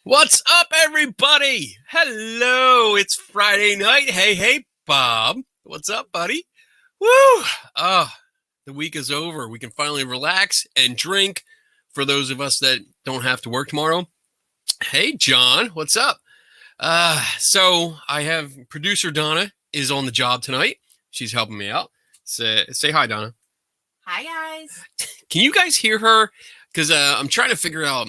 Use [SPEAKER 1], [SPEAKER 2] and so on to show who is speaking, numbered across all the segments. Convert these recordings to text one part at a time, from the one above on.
[SPEAKER 1] What's up, everybody? Hello, it's Friday night. Hey, Bob. What's up, buddy? Woo! The week is over. We can finally relax and drink for those of us that don't have to work tomorrow. Hey, John. What's up? So I have producer Donna is on the job tonight. She's helping me out. Say hi, Donna.
[SPEAKER 2] Hi, guys.
[SPEAKER 1] Can you guys hear her? Because I'm trying to figure out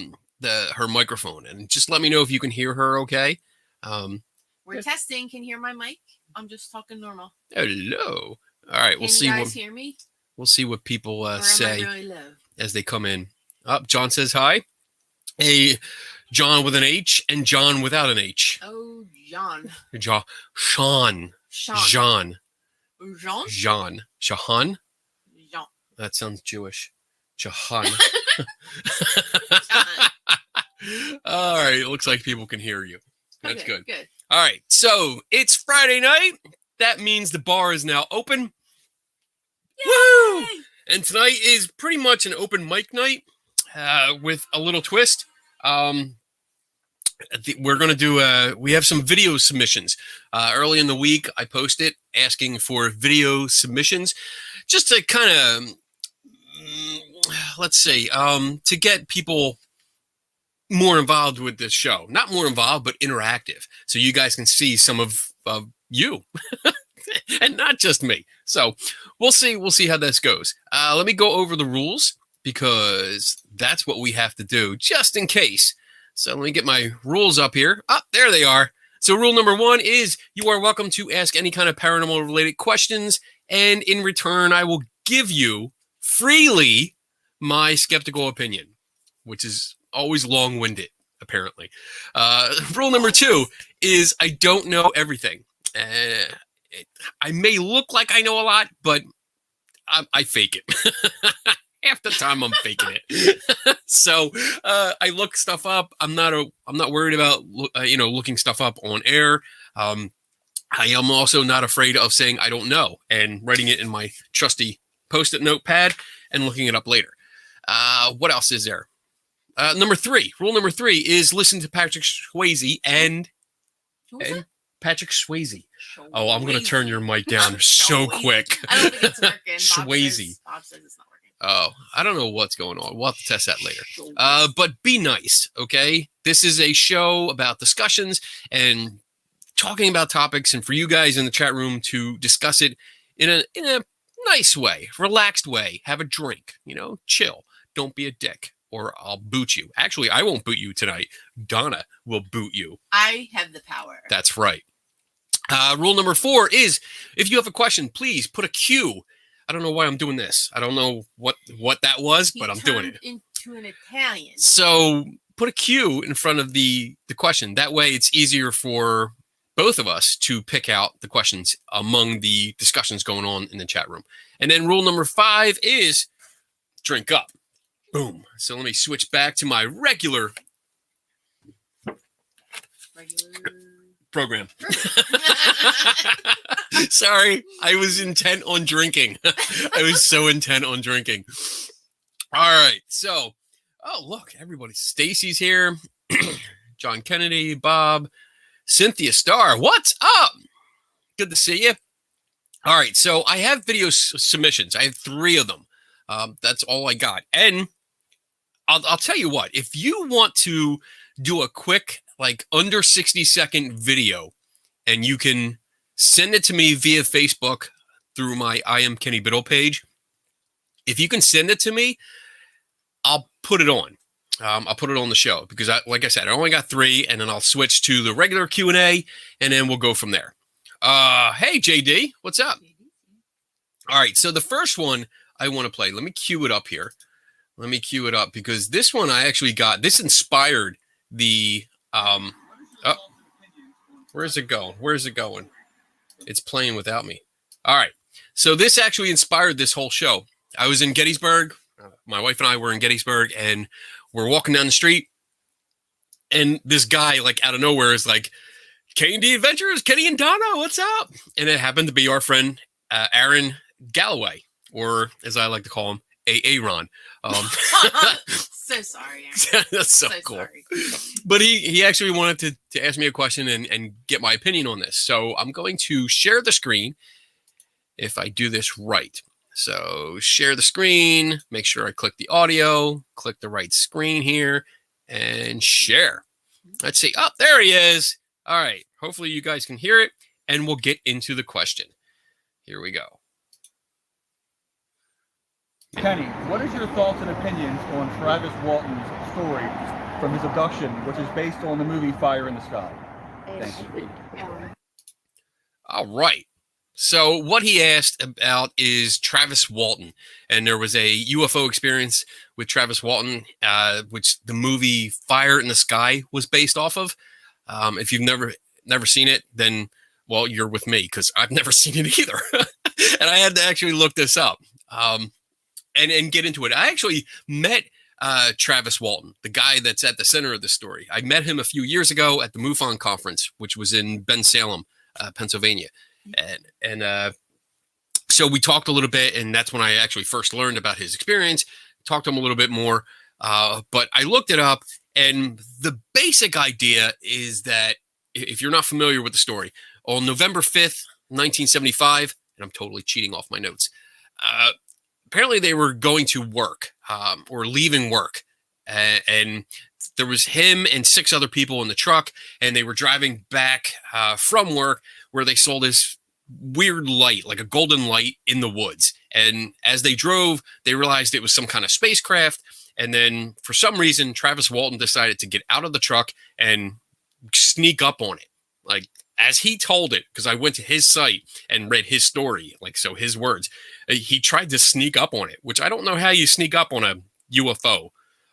[SPEAKER 1] her microphone, and just let me know if you can hear her okay.
[SPEAKER 2] We're testing. Can you hear my mic? I'm just talking normal.
[SPEAKER 1] Hello. All right, we'll see.
[SPEAKER 2] Can you guys hear me?
[SPEAKER 1] We'll see what people
[SPEAKER 2] Or
[SPEAKER 1] say
[SPEAKER 2] am I really low?
[SPEAKER 1] as they come in. John says hi. Hey, John with an H and John without an H.
[SPEAKER 2] Oh, John.
[SPEAKER 1] Sean.
[SPEAKER 2] Sean.
[SPEAKER 1] Jean.
[SPEAKER 2] Jean?
[SPEAKER 1] Jean. Shahan?
[SPEAKER 2] Jean.
[SPEAKER 1] That sounds Jewish. Jahan. All right, it looks like people can hear you. That's
[SPEAKER 2] Okay,
[SPEAKER 1] good. All right, so it's Friday night. That means the bar is now open.
[SPEAKER 2] Yay!
[SPEAKER 1] Woo! And tonight is pretty much an open mic night with a little twist. We're going to do, we have some video submissions. Early in the week, I posted asking for video submissions just to kind of, let's say, to get people more involved with this show. Not more involved, but interactive. So you guys can see some of you and not just me. So we'll see how this goes. Let me go over the rules because that's what we have to do just in case. So let me get my rules up here. There they are. So rule number 1 is you are welcome to ask any kind of paranormal related questions. And in return, I will give you freely my skeptical opinion, which is always long-winded, apparently. Rule number 2 is I don't know everything. I may look like I know a lot, but I fake it. Half the time I'm faking it. So I look stuff up. I'm not worried about looking stuff up on air. I am also not afraid of saying I don't know and writing it in my trusty Post-it notepad and looking it up later. What else is there? Rule number 3 is listen to Patrick Swayze and Patrick Swayze. Oh, I'm going to turn your mic down so quick.
[SPEAKER 2] I don't think it's working.
[SPEAKER 1] Swayze.
[SPEAKER 2] Bob says it's not working.
[SPEAKER 1] Oh, I don't know what's going on. We'll have to test that later. But be nice, okay? This is a show about discussions and talking about topics, and for you guys in the chat room to discuss it in a nice way, relaxed way. Have a drink, chill. Don't be a dick, or I'll boot you. Actually, I won't boot you tonight. Donna will boot you.
[SPEAKER 2] I have the power.
[SPEAKER 1] That's right. Rule number 4 is if you have a question, please put a Q. I don't know why I'm doing this. I don't know what that was, but I'm doing it.
[SPEAKER 2] Into an Italian.
[SPEAKER 1] So put a Q in front of the question. That way it's easier for both of us to pick out the questions among the discussions going on in the chat room. And then rule number 5 is drink up. Boom. So let me switch back to my regular program. Sorry, I was intent on drinking. I was so intent on drinking. All right, so, look, everybody. Stacy's here. John Kennedy, Bob, Cynthia Starr. What's up? Good to see you. All right, so I have video submissions. I have 3 of them. That's all I got. And I'll tell you what, if you want to do a quick, under 60-second video, and you can send it to me via Facebook through my I Am Kenny Biddle page. If you can send it to me, I'll put it on. I'll put it on the show because, like I said, I only got 3, and then I'll switch to the regular Q&A, and then we'll go from there. Hey, JD, what's up? All right, so the first one I want to play, let me cue it up here. Let me cue it up because this one I actually got. This inspired the... where's it going? Where's it going? It's playing without me. All right. So this actually inspired this whole show. I was in Gettysburg. My wife and I were in Gettysburg, and we're walking down the street, and this guy, out of nowhere, is like, K&D Adventures, Kenny and Donna, what's up? And it happened to be our friend Aaron Galloway, or as I like to call him, Aaron.
[SPEAKER 2] So sorry, Aaron.
[SPEAKER 1] That's so cool.
[SPEAKER 2] Sorry.
[SPEAKER 1] But he actually wanted to ask me a question and get my opinion on this. So I'm going to share the screen if I do this right. So share the screen, make sure I click the audio, click the right screen here, and share. Let's see. Oh, there he is. All right. Hopefully you guys can hear it, and we'll get into the question. Here we go.
[SPEAKER 3] Kenny, what is your thoughts and opinions on Travis Walton's story from his abduction, which is based on the movie Fire in the Sky? Thank you.
[SPEAKER 1] All right. So what he asked about is Travis Walton, and there was a UFO experience with Travis Walton, which the movie Fire in the Sky was based off of. If you've never seen it, then, well, you're with me because I've never seen it either. And I had to actually look this up and get into it. I actually met Travis Walton, the guy that's at the center of the story. I met him a few years ago at the MUFON conference, which was in Bensalem, Pennsylvania. And so we talked a little bit, and that's when I actually first learned about his experience, talked to him a little bit more. But I looked it up, and the basic idea is that if you're not familiar with the story, on November 5th, 1975, and I'm totally cheating off my notes, apparently they were going to work or leaving work. And there was him and 6 other people in the truck, and they were driving back from work where they saw this weird light, like a golden light in the woods. And as they drove, they realized it was some kind of spacecraft. And then for some reason, Travis Walton decided to get out of the truck and sneak up on it. Like, as he told it, because I went to his site and read his story, like, so his words, he tried to sneak up on it, which I don't know how you sneak up on a UFO.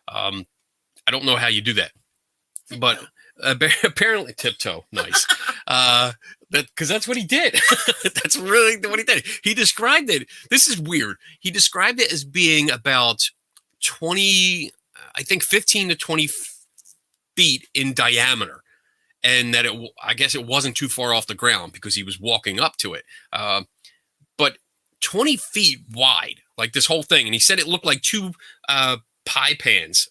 [SPEAKER 1] I don't know how you do that, but apparently tiptoe. Nice. Because that's what he did. That's really what he did. He described it. This is weird. He described it as being about 20, I think 15 to 20 feet in diameter. And that I guess it wasn't too far off the ground because he was walking up to it. But 20 feet wide, like this whole thing. And he said it looked like 2 pie pans,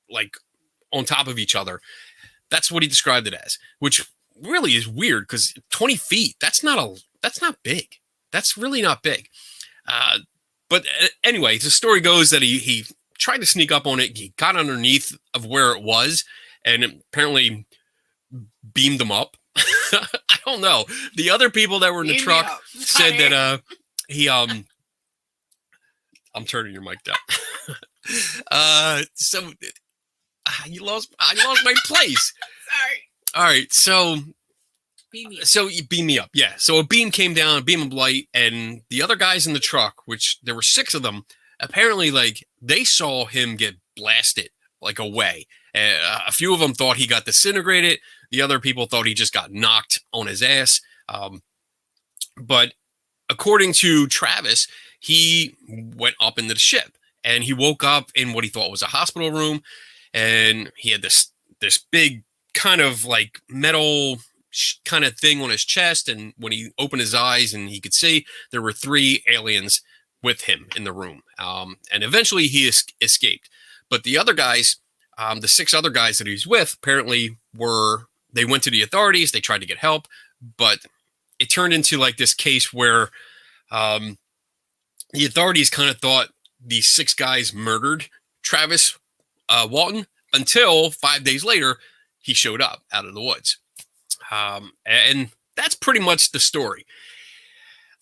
[SPEAKER 1] like on top of each other. That's what he described it as, which really is weird because 20 feet, that's not big. That's really not big. But anyway, the story goes that he tried to sneak up on it. He got underneath of where it was and apparently beamed them up. I don't know. The other people that were in the truck said that he I'm turning your mic down. So I lost my place.
[SPEAKER 2] Sorry.
[SPEAKER 1] All right, so
[SPEAKER 2] Beam me up.
[SPEAKER 1] so you beam me up, yeah. So a beam came down, a beam of light, and the other guys in the truck, which there were 6 of them, apparently, like, they saw him get blasted like away. A few of them thought he got disintegrated. The other people thought he just got knocked on his ass. But according to Travis, he went up into the ship and he woke up in what he thought was a hospital room, and he had this big kind of like metal kind of thing on his chest. And when he opened his eyes and he could see, there were 3 aliens with him in the room. And eventually he escaped. But the other guys, the 6 other guys that he was with, apparently they went to the authorities. They tried to get help, but it turned into like this case where the authorities kind of thought these 6 guys murdered Travis Walton until 5 days later, he showed up out of the woods. And that's pretty much the story.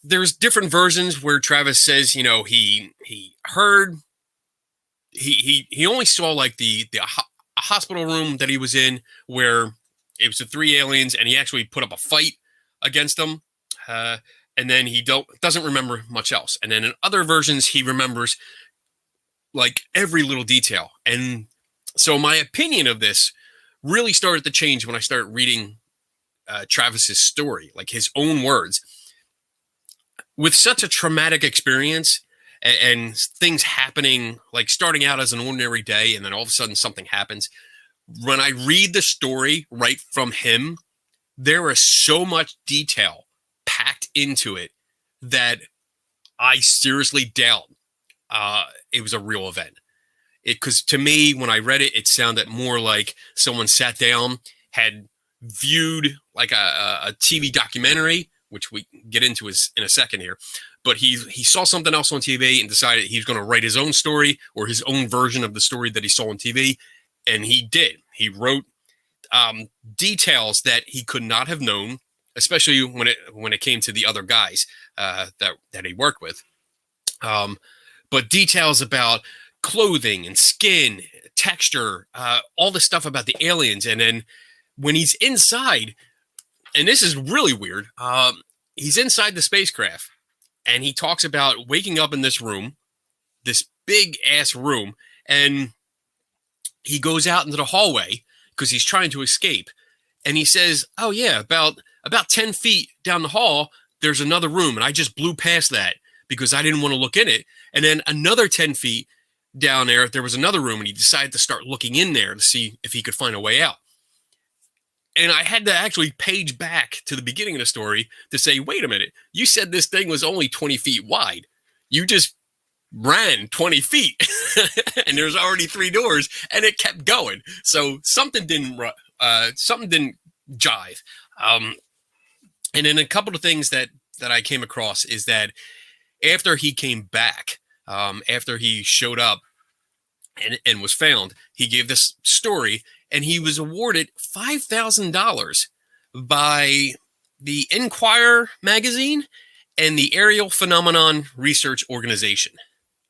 [SPEAKER 1] There's different versions where Travis says, you know, he heard, he only saw like the hospital room that he was in where it was the 3 aliens, and he actually put up a fight against them. And then he doesn't remember much else. And then in other versions, he remembers like every little detail. And so my opinion of this really started to change when I started reading Travis's story, like his own words. With such a traumatic experience and things happening, like starting out as an ordinary day, and then all of a sudden something happens. When I read the story right from him, there is so much detail packed into it that I seriously doubt it was a real event. because to me, when I read it, it sounded more like someone sat down, had viewed like a TV documentary, which we get into in a second here. But he saw something else on TV and decided he was going to write his own story or his own version of the story that he saw on TV. And he did. He wrote details that he could not have known, especially when it came to the other guys that he worked with. But details about clothing and skin, texture, all the stuff about the aliens. And then when he's inside, and this is really weird, he's inside the spacecraft and he talks about waking up in this room, this big ass room, and he goes out into the hallway because he's trying to escape. And he says, oh yeah, about 10 feet down the hall, there's another room. And I just blew past that because I didn't want to look in it. And then another 10 feet down there was another room, and he decided to start looking in there to see if he could find a way out. And I had to actually page back to the beginning of the story to say, wait a minute, you said this thing was only 20 feet wide. You just ran 20 feet and there's already 3 doors, and it kept going. So something didn't jive. And then a couple of things that I came across is that after he came back, after he showed up and was found, he gave this story, and he was awarded $5,000 by the Enquirer magazine and the Aerial Phenomenon Research Organization.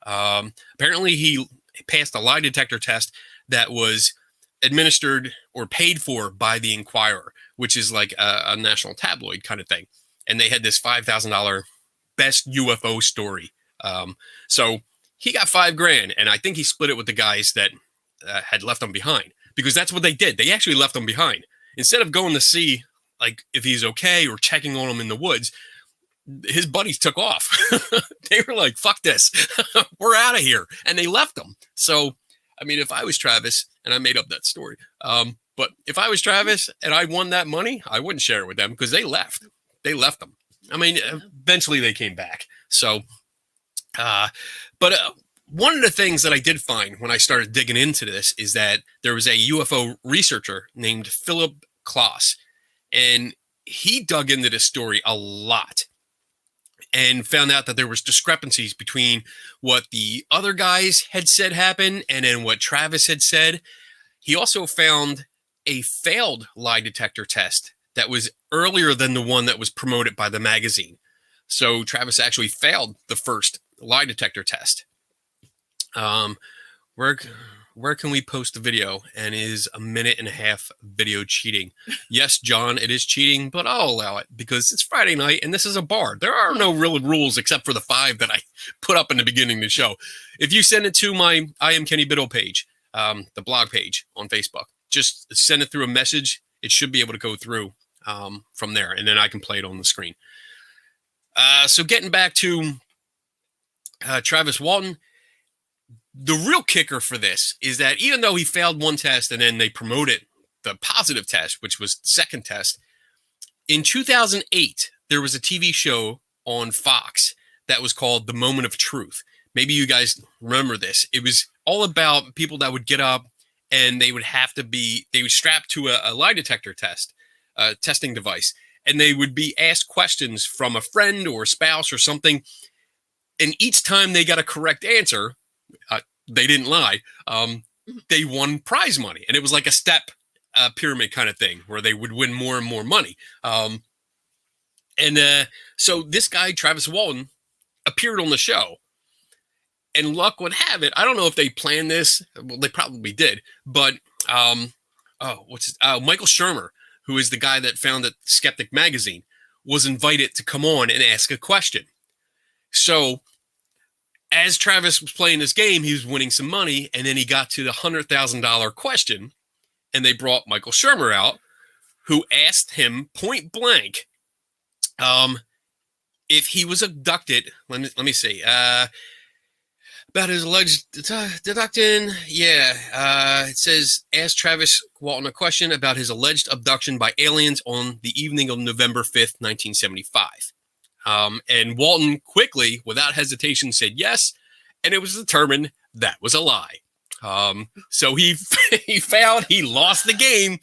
[SPEAKER 1] Apparently, he passed a lie detector test that was administered or paid for by the Enquirer, which is like a national tabloid kind of thing. And they had this $5,000 best UFO story. So he got $5,000, and I think he split it with the guys that had left him behind, because that's what they did. They actually left him behind. Instead of going to see like if he's okay or checking on him in the woods, his buddies took off. They were like, fuck this. We're out of here. And they left him. So, I mean, if I was Travis, and I made up that story, but if I was Travis and I won that money, I wouldn't share it with them because they left. They left them. I mean, eventually they came back. So, but one of the things that I did find when I started digging into this is that there was a UFO researcher named Philip Klaus, and he dug into this story a lot and found out that there was discrepancies between what the other guys had said happened and then what Travis had said. He also found a failed lie detector test that was earlier than the one that was promoted by the magazine. So Travis actually failed the first lie detector test. Where can we post the video? And is a 1.5-minute video cheating? Yes, John, it is cheating, but I'll allow it because it's Friday night and this is a bar. There are no real rules except for the 5 that I put up in the beginning of the show. If you send it to my I Am Kenny Biddle page, the blog page on Facebook, just send it through a message. It should be able to go through from there, and then I can play it on the screen. So getting back to Travis Walton, the real kicker for this is that even though he failed one test and then they promoted the positive test, which was the second test, in 2008, there was a TV show on Fox that was called The Moment of Truth. Maybe you guys remember this. It was all about people that would get up and they would strap to a lie detector test, testing device, and they would be asked questions from a friend or a spouse or something. And each time they got a correct answer, they didn't lie, they won prize money. And it was like a step pyramid kind of thing where they would win more and more money. So this guy, Travis Walton, appeared on the show. And luck would have it, I don't know if they planned this. Well, they probably did. But Michael Shermer, who is the guy that founded Skeptic Magazine, was invited to come on and ask a question. So as Travis was playing this game, he was winning some money, and then he got to the $100,000 question, and they brought Michael Shermer out, who asked him point blank if he was abducted. Let me see. About his alleged abduction. Yeah. It says, asked Travis Walton a question about his alleged abduction by aliens on the evening of November 5th, 1975. And Walton quickly, without hesitation, said yes, and it was determined that was a lie. So he he lost the game.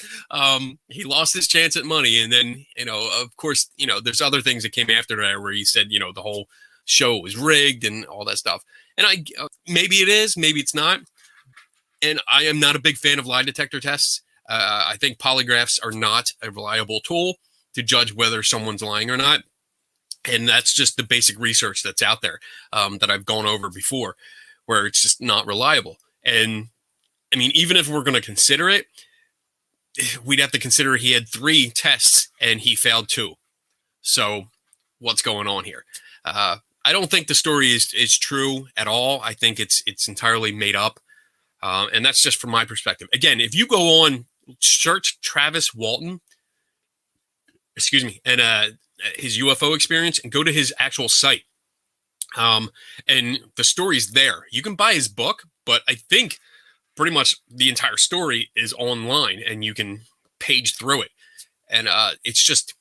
[SPEAKER 1] He lost his chance at money, and then of course, there's other things that came after that where he said the whole show was rigged and all that stuff. And maybe it is, maybe it's not. And I am not a big fan of lie detector tests. I think polygraphs are not a reliable tool to judge whether someone's lying or not. And that's just the basic research that's out there that I've gone over before, where it's just not reliable. And I mean, even if we're going to consider it, we'd have to consider he had 3 tests and he failed 2. So what's going on here? I don't think the story is true at all. I think it's entirely made up. And that's just from my perspective. Again, if you go on search Travis Walton, and his UFO experience, and go to his actual site, and the story's there. You can buy his book, but I think pretty much the entire story is online, and you can page through it. And it's just,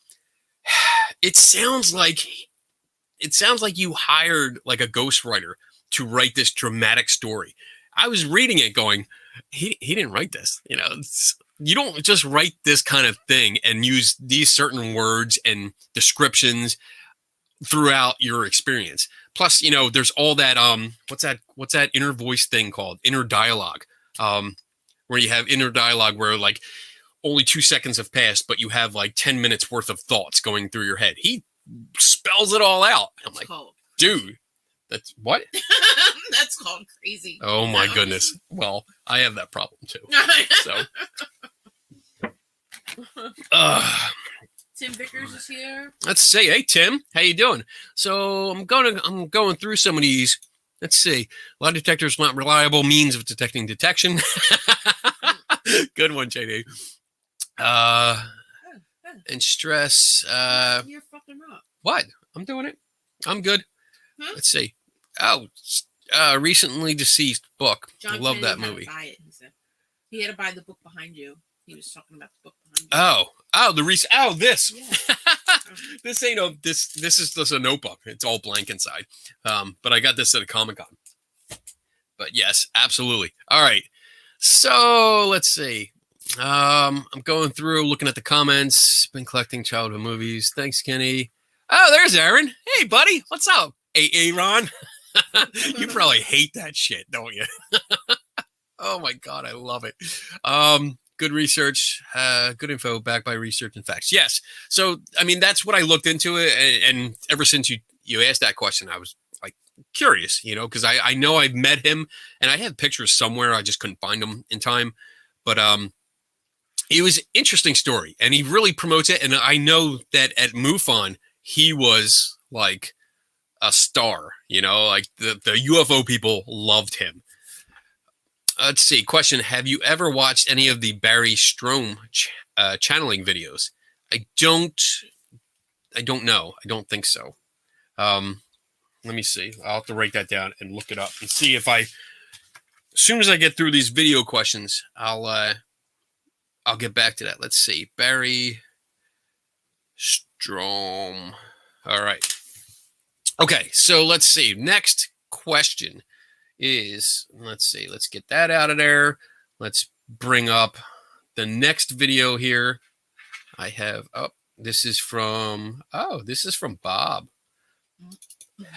[SPEAKER 1] it sounds like you hired like a ghostwriter to write this dramatic story. I was reading it going, he didn't write this. You don't just write this kind of thing and use these certain words and descriptions throughout your experience. Plus, there's all that what's that inner voice thing called? Inner dialogue. Where you have inner dialogue where like only 2 seconds have passed, but you have like 10 minutes worth of thoughts going through your head. He spells it all out. I'm like, dude, that's what?
[SPEAKER 2] That's called crazy.
[SPEAKER 1] Oh my goodness. Well, I have that problem too. So
[SPEAKER 2] Tim Vickers is here.
[SPEAKER 1] Let's see. Hey Tim, how you doing? So I'm going through some of these. Let's see. Lie detectors not reliable means of detecting detection. Good one, JD. And stress.
[SPEAKER 2] You're fucking up.
[SPEAKER 1] What? I'm doing it. I'm good.
[SPEAKER 2] Huh?
[SPEAKER 1] Let's see. Oh, recently deceased book.
[SPEAKER 2] John
[SPEAKER 1] I love
[SPEAKER 2] Kennedy
[SPEAKER 1] that
[SPEAKER 2] had to
[SPEAKER 1] movie.
[SPEAKER 2] buy it, he said. He had to buy the book behind you. He was talking about the book behind you.
[SPEAKER 1] This.
[SPEAKER 2] Yeah.
[SPEAKER 1] This ain't this is just a notebook. It's all blank inside. But I got this at a Comic-Con. But yes, absolutely. All right. So let's see. I'm going through looking at the comments. Been collecting childhood movies. Thanks, Kenny. Oh, there's Aaron. Hey, buddy. What's up? Aaron. You probably hate that shit, don't you? Oh my God, I love it. Good research, good info backed by research and facts. Yes. So, I mean, that's what I looked into it. And ever since you asked that question, I was like curious, because I know I've met him and I have pictures somewhere. I just couldn't find them in time. But it was an interesting story and he really promotes it. And I know that at MUFON, he was like a star, like the UFO people loved him. Let's see. Question. Have you ever watched any of the Barry Strom channeling videos? I don't know. I don't think so. Let me see. I'll have to write that down and look it up and see if as soon as I get through these video questions, I'll get back to that. Let's see. Barry Strom. All right. Okay. So let's see. Next question is, let's see, let's get that out of there. Let's bring up the next video here. I have this is from Bob.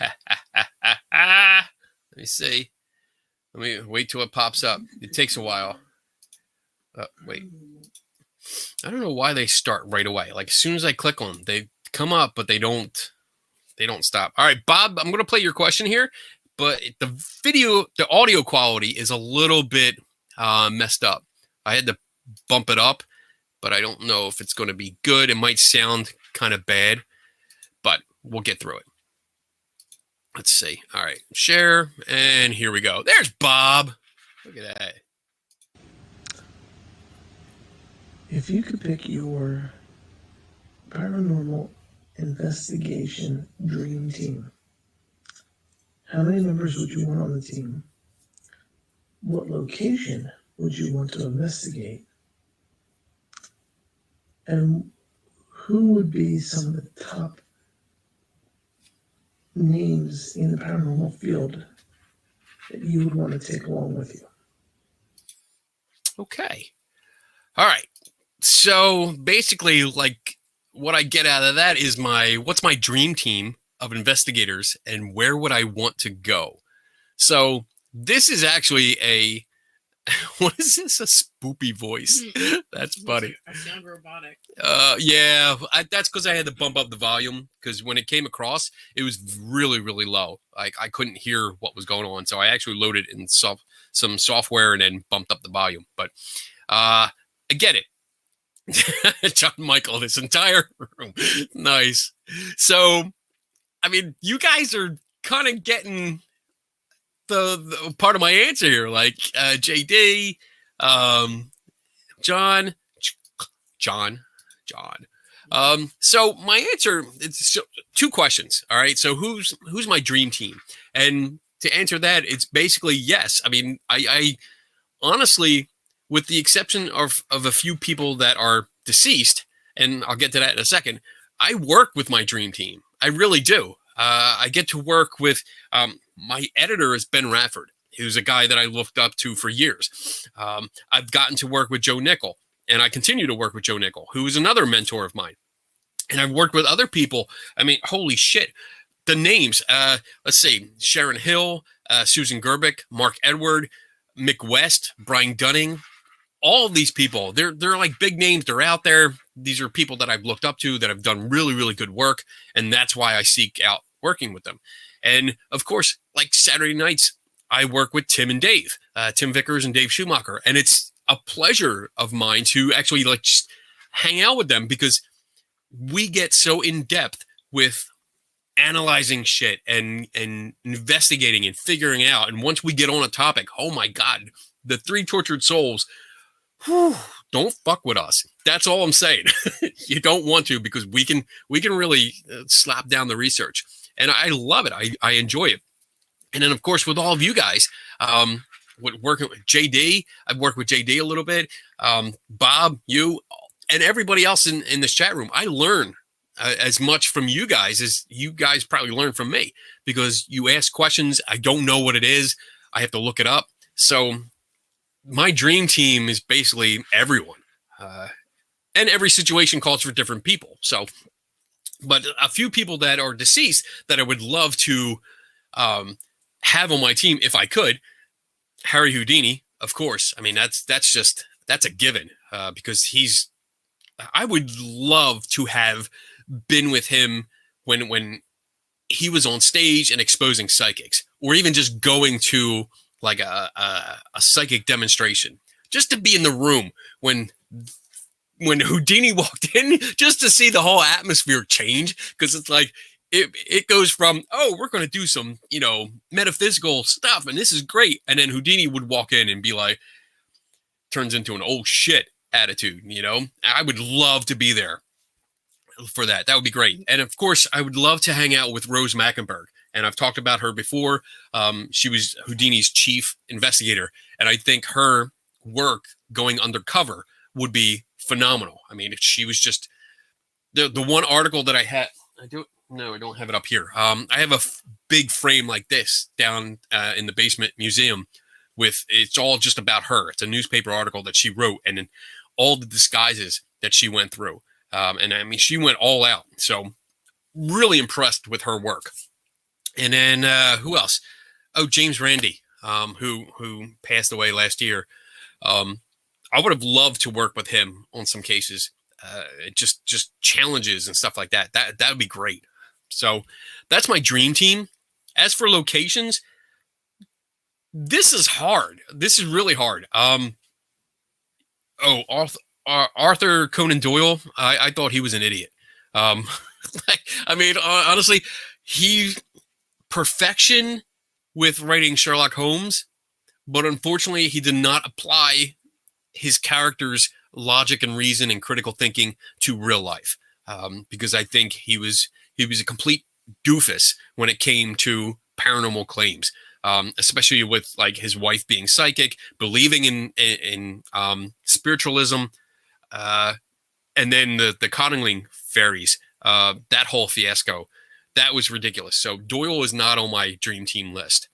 [SPEAKER 1] Let me see. Let me wait till it pops up. It takes a while. Wait. I don't know why they start right away. Like as soon as I click on them, they come up, but they don't stop. All right, Bob, I'm going to play your question here. But the audio quality is a little bit messed up. I had to bump it up, but I don't know if it's going to be good. It might sound kind of bad, but we'll get through it. Let's see. All right, share, and here we go. There's Bob. Look at that.
[SPEAKER 4] If you could pick your paranormal investigation dream team, how many members would you want on the team? What location would you want to investigate? And who would be some of the top names in the paranormal field that you would want to take along with you?
[SPEAKER 1] Okay. All right. So basically, like, what I get out of that is what's my dream team of investigators and where would I want to go? So this is actually what is this? A spoopy voice. That's funny.
[SPEAKER 2] I sound robotic.
[SPEAKER 1] Yeah, that's because I had to bump up the volume because when it came across, it was really, really low. Like I couldn't hear what was going on. So I actually loaded in some software and then bumped up the volume. But I get it. John Michael, this entire room. Nice. So, I mean, you guys are kind of getting the part of my answer here, like JD, John. So my answer is two questions. All right. So who's my dream team? And to answer that, it's basically yes. I mean, I honestly, with the exception of a few people that are deceased, and I'll get to that in a second, I work with my dream team. I really do. I get to work with my editor is Ben Rafford, who's a guy that I looked up to for years. I've gotten to work with Joe Nickel, and I continue to work with Joe Nickel, who is another mentor of mine. And I've worked with other people. I mean, holy shit. The names, let's see, Sharon Hill, Susan Gerbic, Mark Edward, Mick West, Brian Dunning, all of these people, they're like big names. They're out there. These are people that I've looked up to that have done really, really good work. And that's why I seek out working with them. And of course, like Saturday nights, I work with Tim and Dave, Tim Vickers and Dave Schumacher. And it's a pleasure of mine to actually like just hang out with them because we get so in depth with analyzing shit and investigating and figuring out. And once we get on a topic, oh my God, the three tortured souls, whew, don't fuck with us. That's all I'm saying. You don't want to because we can really slap down the research. And I love it. I enjoy it. And then, of course, with all of you guys, working with JD, I've worked with JD a little bit. Bob, you, and everybody else in this chat room, I learn as much from you guys as you guys probably learn from me because you ask questions. I don't know what it is. I have to look it up. So my dream team is basically everyone. And every situation calls for different people. So, but a few people that are deceased that I would love to have on my team if I could. Harry Houdini, of course. I mean, that's a given because I would love to have been with him when he was on stage and exposing psychics, or even just going to like a psychic demonstration, just to be in the room when Houdini walked in, just to see the whole atmosphere change. Because it's like it goes from, oh, we're going to do some metaphysical stuff and this is great, and then Houdini would walk in and be like, turns into an oh shit attitude. I would love to be there for that. That would be great. And of course, I would love to hang out with Rose Mackenberg. And I've talked about her before. She was Houdini's chief investigator. And I think her work going undercover would be phenomenal. I mean, if she was just the one article that I had, I don't have it up here. I have a big frame like this down in the basement museum it's all just about her. It's a newspaper article that she wrote and then all the disguises that she went through. And I mean, she went all out. So really impressed with her work. And then who else? Oh, James Randi, who passed away last year. I would have loved to work with him on some cases, just challenges and stuff like that. That would be great. So that's my dream team. As for locations, this is hard. This is really hard. Arthur Conan Doyle. I thought he was an idiot. I mean, honestly, perfection with writing Sherlock Holmes, but unfortunately he did not apply his character's logic and reason and critical thinking to real life. Because I think he was a complete doofus when it came to paranormal claims, especially with like his wife being psychic, believing in spiritualism, and then the Conningling fairies, that whole fiasco. That was ridiculous. So Doyle is not on my dream team list.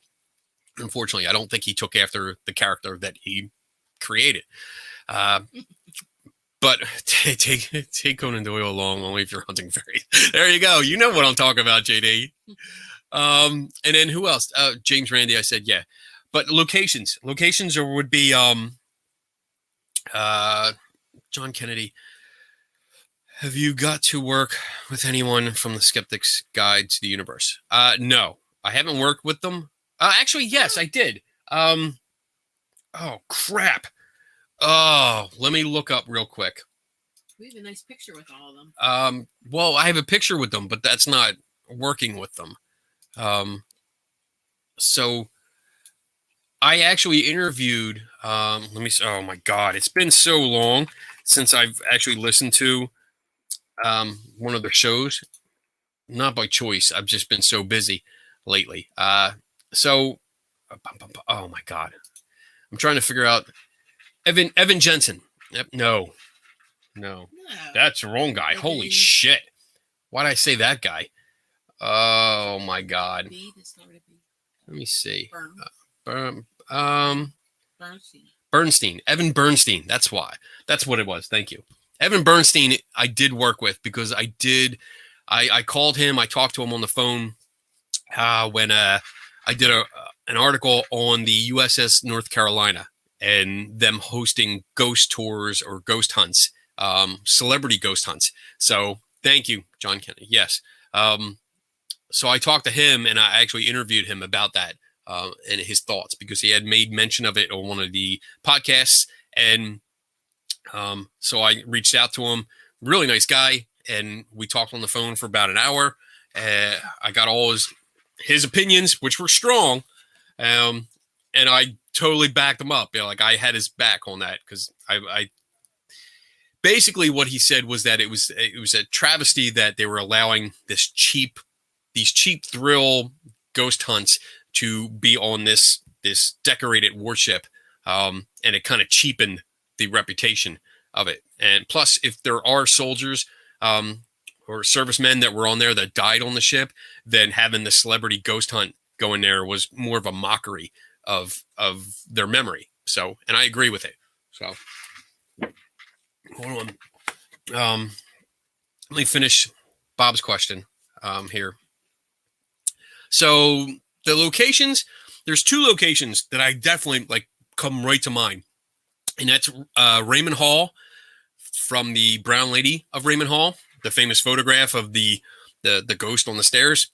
[SPEAKER 1] Unfortunately, I don't think he took after the character that he created. But take Conan Doyle along only if you're hunting fairies. There you go. You know what I'm talking about, JD. And then who else? James Randi. I said yeah. But locations would be John Kennedy. Have you got to work with anyone from the Skeptic's Guide to the Universe? No, I haven't worked with them. Actually, yes, I did. Oh crap. Oh, let me look up real quick.
[SPEAKER 2] We have a nice picture with all of them.
[SPEAKER 1] Well, I have a picture with them, but that's not working with them. So I actually interviewed, let me see. Oh my God. It's been so long since I've actually listened to, one of their shows, not by choice. I've just been so busy lately. Oh my God. I'm trying to figure out Evan Jensen. Yep. No, that's the wrong guy. Holy shit. Why'd I say that guy? Oh my God. Let me see. Bernstein. Evan Bernstein. That's why. That's what it was. Thank you. Evan Bernstein, I did work with because I called him. I talked to him on the phone when I did an article on the USS North Carolina and them hosting ghost tours or ghost hunts, celebrity ghost hunts. So thank you, John Kennedy. Yes. So I talked to him and I actually interviewed him about that and his thoughts because he had made mention of it on one of the podcasts. And so I reached out to him, really nice guy. And we talked on the phone for about an hour. I got all his opinions, which were strong. And I totally backed him up. Like I had his back on that because I basically what he said was that it was a travesty that they were allowing these cheap thrill ghost hunts to be on this decorated warship. And it kind of cheapened the reputation of it. And plus, if there are soldiers or servicemen that were on there that died on the ship, then having the celebrity ghost hunt go in there was more of a mockery of their memory. So, and I agree with it. So, hold on. Let me finish Bob's question here. So the locations, there's two locations that I definitely like come right to mind. And that's Raymond Hall from the Brown Lady of Raymond Hall, the famous photograph of the ghost on the stairs.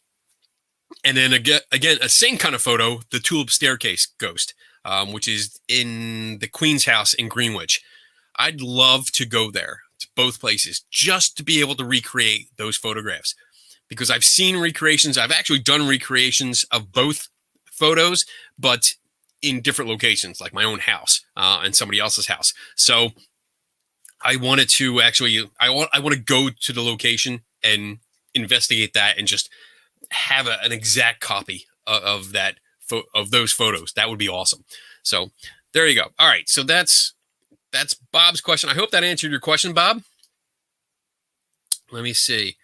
[SPEAKER 1] And then again, a same kind of photo, the Tulip Staircase ghost, which is in the Queen's House in Greenwich. I'd love to go there to both places just to be able to recreate those photographs because I've seen recreations. I've actually done recreations of both photos, but in different locations, like my own house and somebody else's house. So I wanted to actually, I want to go to the location and investigate that and just have an exact copy of that of those photos. That would be awesome. So there you go. All right. So that's Bob's question. I hope that answered your question, Bob. Let me see.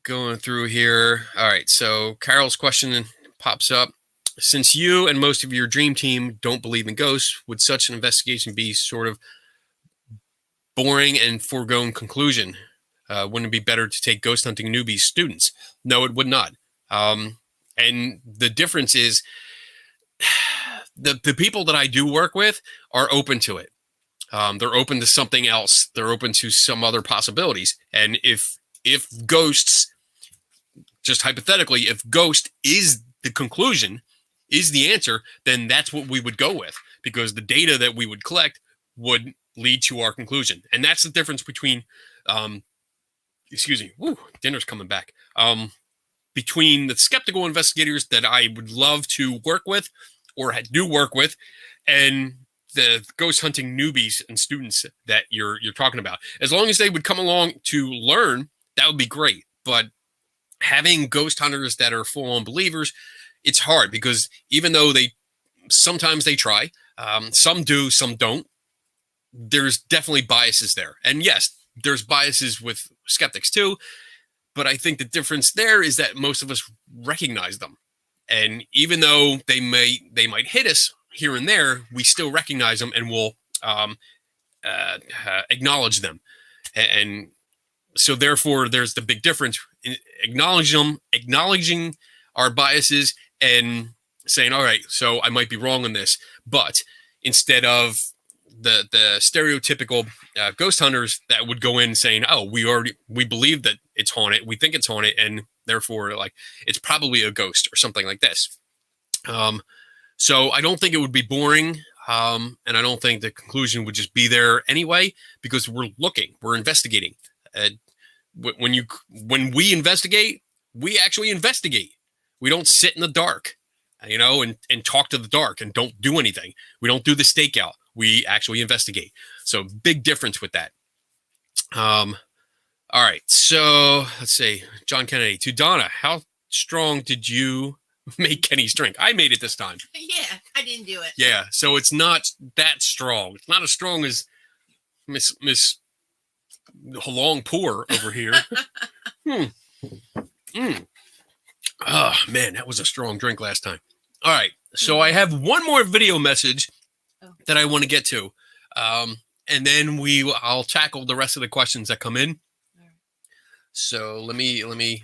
[SPEAKER 1] Going through here. All right. So Carol's question pops up. Since you and most of your dream team don't believe in ghosts, would such an investigation be sort of boring and foregone conclusion? Wouldn't it be better to take ghost hunting newbies students? No, it would not. And the difference is the people that I do work with are open to it. They're open to something else. They're open to some other possibilities. And if ghosts, just hypothetically, if ghost is the conclusion, is the answer, then that's what we would go with because the data that we would collect would lead to our conclusion. And that's the difference between, excuse me, dinner's coming back, between the skeptical investigators that I would love to work with or do work with and the ghost hunting newbies and students that you're talking about. As long as they would come along to learn, that would be great. But having ghost hunters that are full-on believers, it's hard because even though sometimes they try, some do, some don't, there's definitely biases there. And yes, there's biases with skeptics too, but I think the difference there is that most of us recognize them. And even though they might hit us here and there, we still recognize them and will acknowledge them. And so therefore there's the big difference in acknowledging our biases and saying, all right, so I might be wrong on this, but instead of the stereotypical ghost hunters that would go in saying, oh, we believe that it's haunted, we think it's haunted, and therefore like it's probably a ghost or something like this. So I don't think it would be boring, and I don't think the conclusion would just be there anyway, because we're investigating. When we investigate, we actually investigate. We don't sit in the dark, and talk to the dark and don't do anything. We don't do the stakeout. We actually investigate. So big difference with that. All right. So let's see. John Kennedy to Donna. How strong did you make Kenny's drink? I made it this time.
[SPEAKER 2] Yeah, I didn't do it.
[SPEAKER 1] Yeah. So it's not that strong. It's not as strong as Miss Long Pour over here. Oh man, that was a strong drink last time. All right. So I have one more video message that I want to get to. And then I'll tackle the rest of the questions that come in. So let me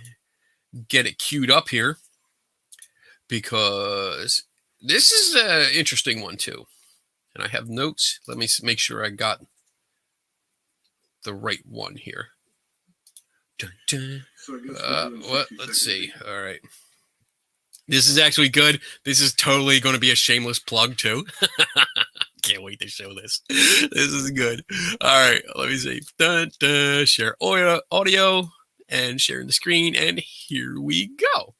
[SPEAKER 1] get it queued up here, because this is an interesting one too. And I have notes. Let me make sure I got the right one here. Dun, dun. Let's see. All right. This is actually good. This is totally going to be a shameless plug too. Can't wait to show this. This is good. All right. Let me see. Dun, dun. Share audio and sharing the screen. And here we go.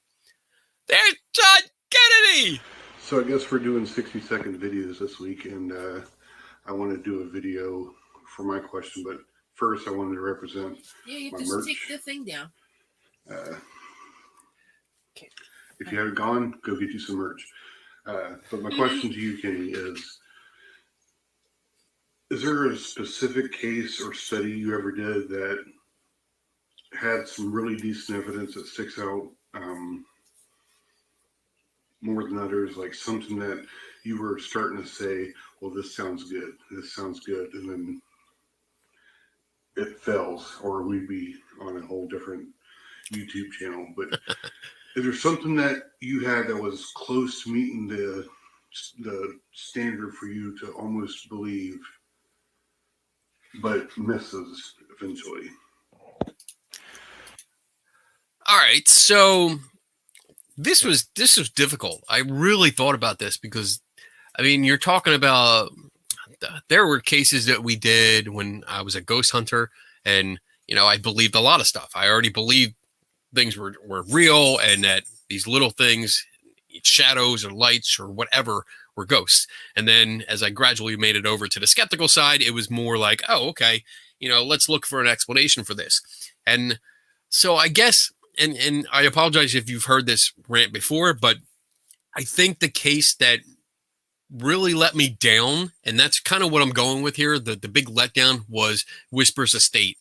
[SPEAKER 1] There's John Kennedy.
[SPEAKER 5] So I guess we're doing 60-second videos this week, and I want to do a video for my question, but first I wanted to represent
[SPEAKER 2] you
[SPEAKER 5] my
[SPEAKER 2] just
[SPEAKER 5] merch.
[SPEAKER 2] take the thing down.
[SPEAKER 5] If you haven't gone, go get you some merch. But my question to you, Kenny, is there a specific case or study you ever did that had some really decent evidence that sticks out more than others, like something that you were starting to say, well, this sounds good, and then it fails, or we'd be on a whole different YouTube channel? But is there something that you had that was close to meeting the standard for you to almost believe, but misses eventually?
[SPEAKER 1] All right. So this was difficult. I really thought about this because, I mean, you're talking about, there were cases that we did when I was a ghost hunter, and, I believed a lot of stuff. I already believed things were real, and that these little things, shadows or lights or whatever, were ghosts. And then as I gradually made it over to the skeptical side, it was more like, oh, okay, let's look for an explanation for this. And so I guess, and I apologize if you've heard this rant before, but I think the case that really let me down, and that's kind of what I'm going with here, the big letdown, was Whispers Estate.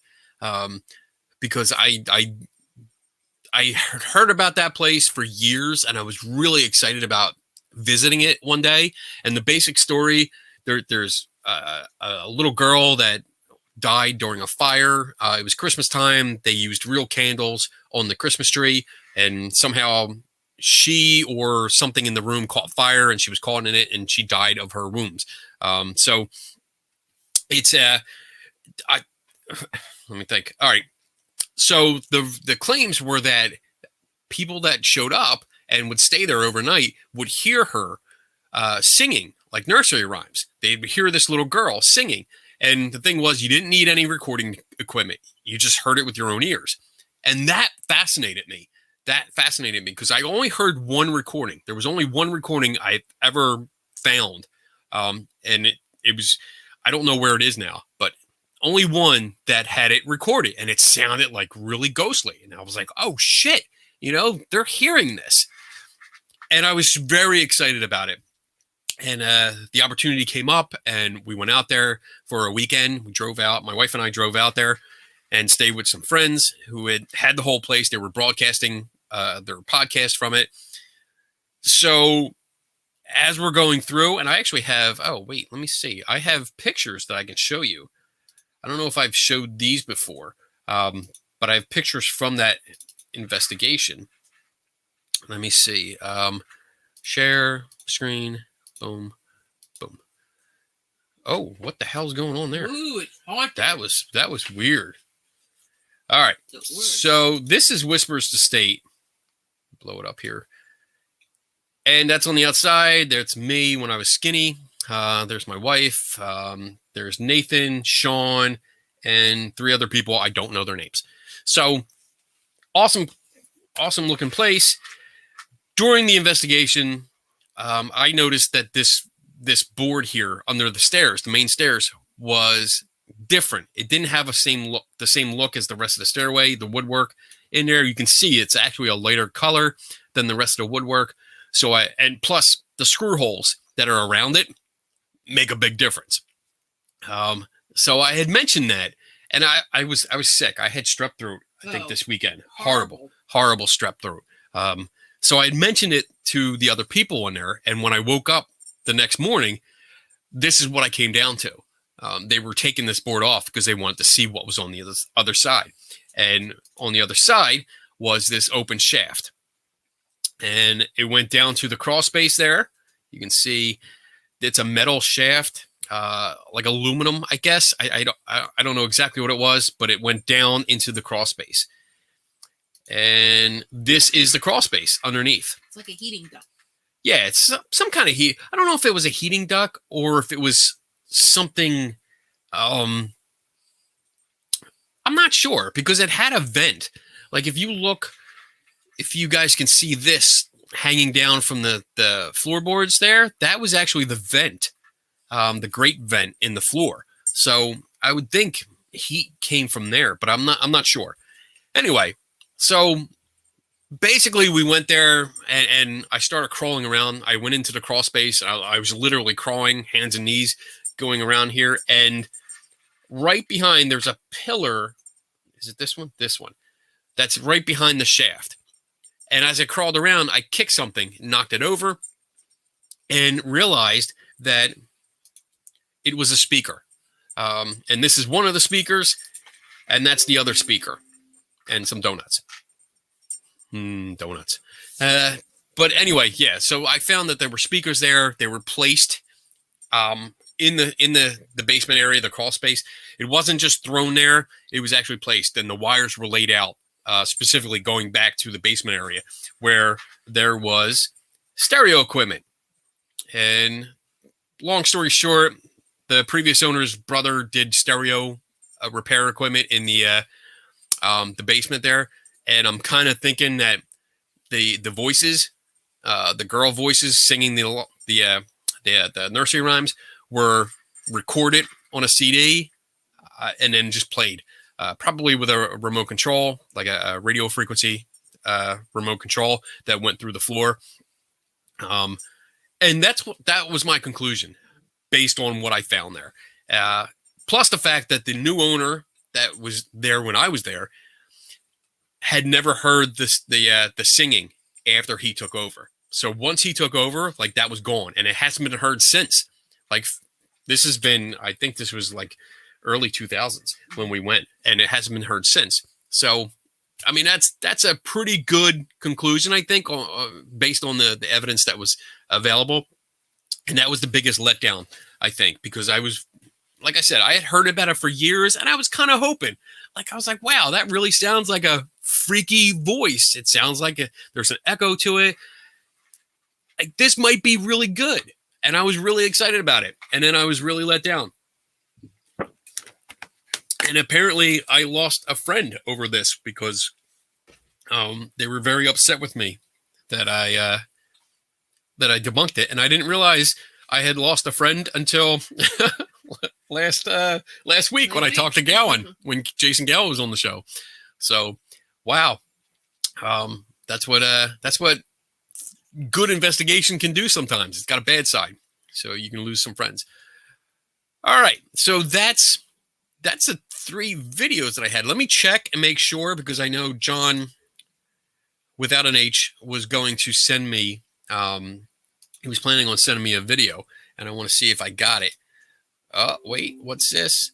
[SPEAKER 1] Because I heard about that place for years, and I was really excited about visiting it one day. And the basic story, there's a little girl that died during a fire. It was Christmas time. They used real candles on the Christmas tree, and somehow she or something in the room caught fire, and she was caught in it, and she died of her wounds. So it's let me think. All right. So the claims were that people that showed up and would stay there overnight would hear her singing like nursery rhymes. They'd hear this little girl singing. And the thing was, you didn't need any recording equipment. You just heard it with your own ears. And that fascinated me. Because I only heard one recording. There was only one recording I ever found. And it was, I don't know where it is now, but only one that had it recorded, and it sounded like really ghostly. And I was like, oh shit, they're hearing this. And I was very excited about it. And the opportunity came up, and we went out there for a weekend. We drove out, my wife and I drove out there and stayed with some friends who had the whole place. They were broadcasting their podcast from it. So as we're going through, and I actually have, oh, wait, let me see. I have pictures that I can show you. I don't know if I've showed these before, but I have pictures from that investigation. Let me see. Share screen. Boom. Boom. Oh, what the hell's going on there?
[SPEAKER 2] Ooh, it's haunted.
[SPEAKER 1] That was weird. All right. So this is Whispers to State. Blow it up here. And that's on the outside. There's me when I was skinny. There's my wife. There's Nathan, Sean, and 3 other people. I don't know their names. So awesome looking place. During the investigation, I noticed that this board here under the stairs, the main stairs, was different. It didn't have the same look as the rest of the stairway. The woodwork in there, you can see it's actually a lighter color than the rest of the woodwork. And plus the screw holes that are around it make a big difference. So I had mentioned that, and I was sick. I had strep throat, I think, this weekend. Horrible strep throat. So I had mentioned it to the other people in there, and when I woke up the next morning, this is what I came down to. They were taking this board off because they wanted to see what was on the other side. And on the other side was this open shaft. And it went down to the crawl space there. You can see it's a metal shaft, like aluminum, I guess. I don't know exactly what it was, but it went down into the crawl space. And this is the crawl space underneath.
[SPEAKER 2] It's like a heating duct.
[SPEAKER 1] Yeah, it's some kind of heat. I don't know if it was a heating duct or if it was something. I'm not sure, because it had a vent. Like if you guys can see this hanging down from the floorboards there, that was actually the vent, the grate vent in the floor. So I would think heat came from there, but I'm not sure. Anyway, so basically we went there and I started crawling around. I went into the crawl space. I was literally crawling, hands and knees, going around here. And right behind, there's a pillar. Is it this one? This one. That's right behind the shaft. And as I crawled around, I kicked something, knocked it over, and realized that it was a speaker. And this is one of the speakers, and that's the other speaker. And some donuts. Donuts. But anyway, yeah. So I found that there were speakers there. They were placed in the basement area, the crawl space. It wasn't just thrown there. It was actually placed, and the wires were laid out, specifically going back to the basement area where there was stereo equipment. And long story short, the previous owner's brother did stereo repair equipment in the basement there. And I'm kind of thinking that the voices, the girl voices singing the nursery rhymes, were recorded on a CD and then just played, probably with a remote control, like a radio frequency remote control that went through the floor. And that was my conclusion based on what I found there. Plus the fact that the new owner that was there when I was there had never heard the singing after he took over. So once he took over, like, that was gone, and it hasn't been heard since. Like, this has been, I think this was like early 2000s when we went, and it hasn't been heard since. So, I mean, that's a pretty good conclusion, I think, based on the evidence that was available. And that was the biggest letdown, I think, because I was, like I said, I had heard about it for years, and I was kind of hoping. Like, I was like, wow, that really sounds like a freaky voice. It sounds like there's an echo to it. Like, this might be really good. And I was really excited about it. And then I was really let down. And apparently I lost a friend over this because they were very upset with me that I debunked it. And I didn't realize I had lost a friend until last week when I talked to Gowan, when Jason Gowan was on the show. So, wow. That's what good investigation can do sometimes. It's got a bad side. So you can lose some friends. All right. So that's the 3 videos that I had. Let me check and make sure, because I know John, without an H, was going to send me he was planning on sending me a video, and I want to see if I got it. Oh, wait, what's this?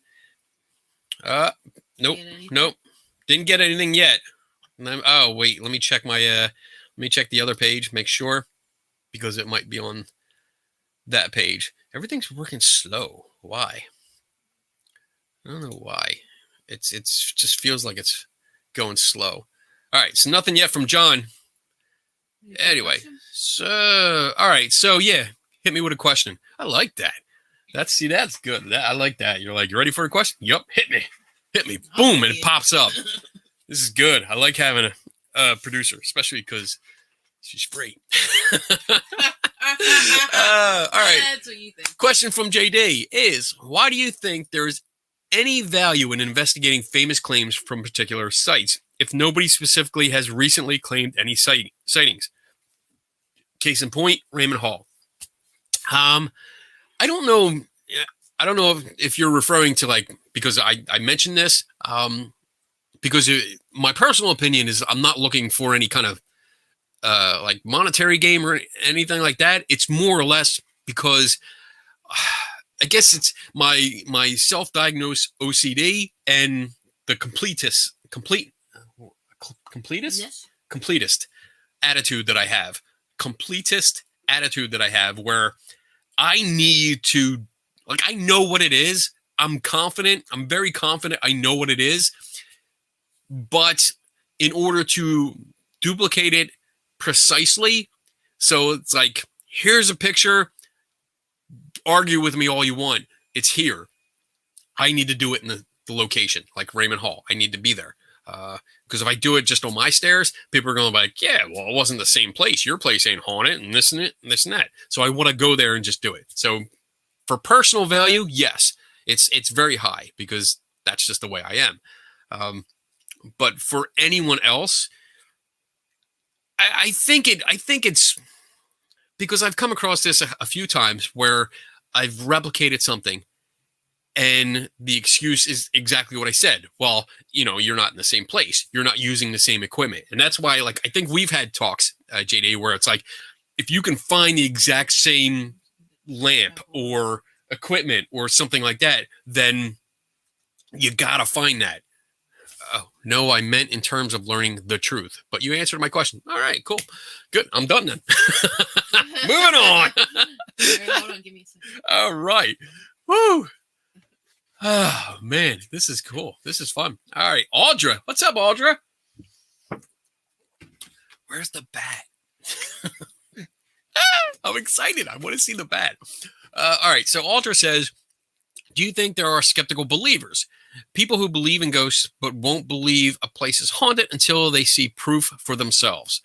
[SPEAKER 1] Nope, nope, didn't get anything yet. Oh, wait, let me check my let me check the other page, make sure, because it might be on that page. Everything's working slow. Why? I don't know why. It's just feels like it's going slow. All right, so nothing yet from John. Anyway, so all right, so yeah, hit me with a question. I like that. That's good. I like that. You're like, you ready for a question? Yup, hit me, boom, and it pops up. This is good. I like having a producer, especially because she's free. All right.
[SPEAKER 2] That's what you think.
[SPEAKER 1] Question from JD is, why do you think there is any value in investigating famous claims from particular sites if nobody specifically has recently claimed any sightings? Case in point, Raymond Hall. I don't know. I don't know if you're referring to, like, because I mentioned this, because my personal opinion is I'm not looking for any kind of like monetary game or anything like that. It's more or less because I guess it's my self-diagnosed OCD and the completist attitude that I have. Completist attitude that I have, where I need to, like, I know what it is. I'm confident. I'm very confident. I know what it is. But in order to duplicate it precisely, so it's like, here's a picture. Argue with me all you want. It's here. I need to do it in the location, like Raymond Hall. I need to be there. Because if I do it just on my stairs, people are going to be like, yeah, well, it wasn't the same place. Your place ain't haunted and this and it and this and that. So I want to go there and just do it. So for personal value, yes, it's very high because that's just the way I am. But for anyone else, I think it's because I've come across this a few times where I've replicated something and the excuse is exactly what I said. Well, you're not in the same place. You're not using the same equipment. And that's why, like, I think we've had talks, JD, where it's like, if you can find the exact same lamp or equipment or something like that, then you got to find that. Oh, no, I meant in terms of learning the truth. But you answered my question. All right, cool. Good. I'm done then. Moving on.
[SPEAKER 2] Hold on, give me a second.
[SPEAKER 1] All right. Woo. Oh, man, this is cool. This is fun. All right, Audra. What's up, Audra? Where's the bat? I'm excited. I want to see the bat. All right, so Audra says, do you think there are skeptical believers? People who believe in ghosts but won't believe a place is haunted until they see proof for themselves.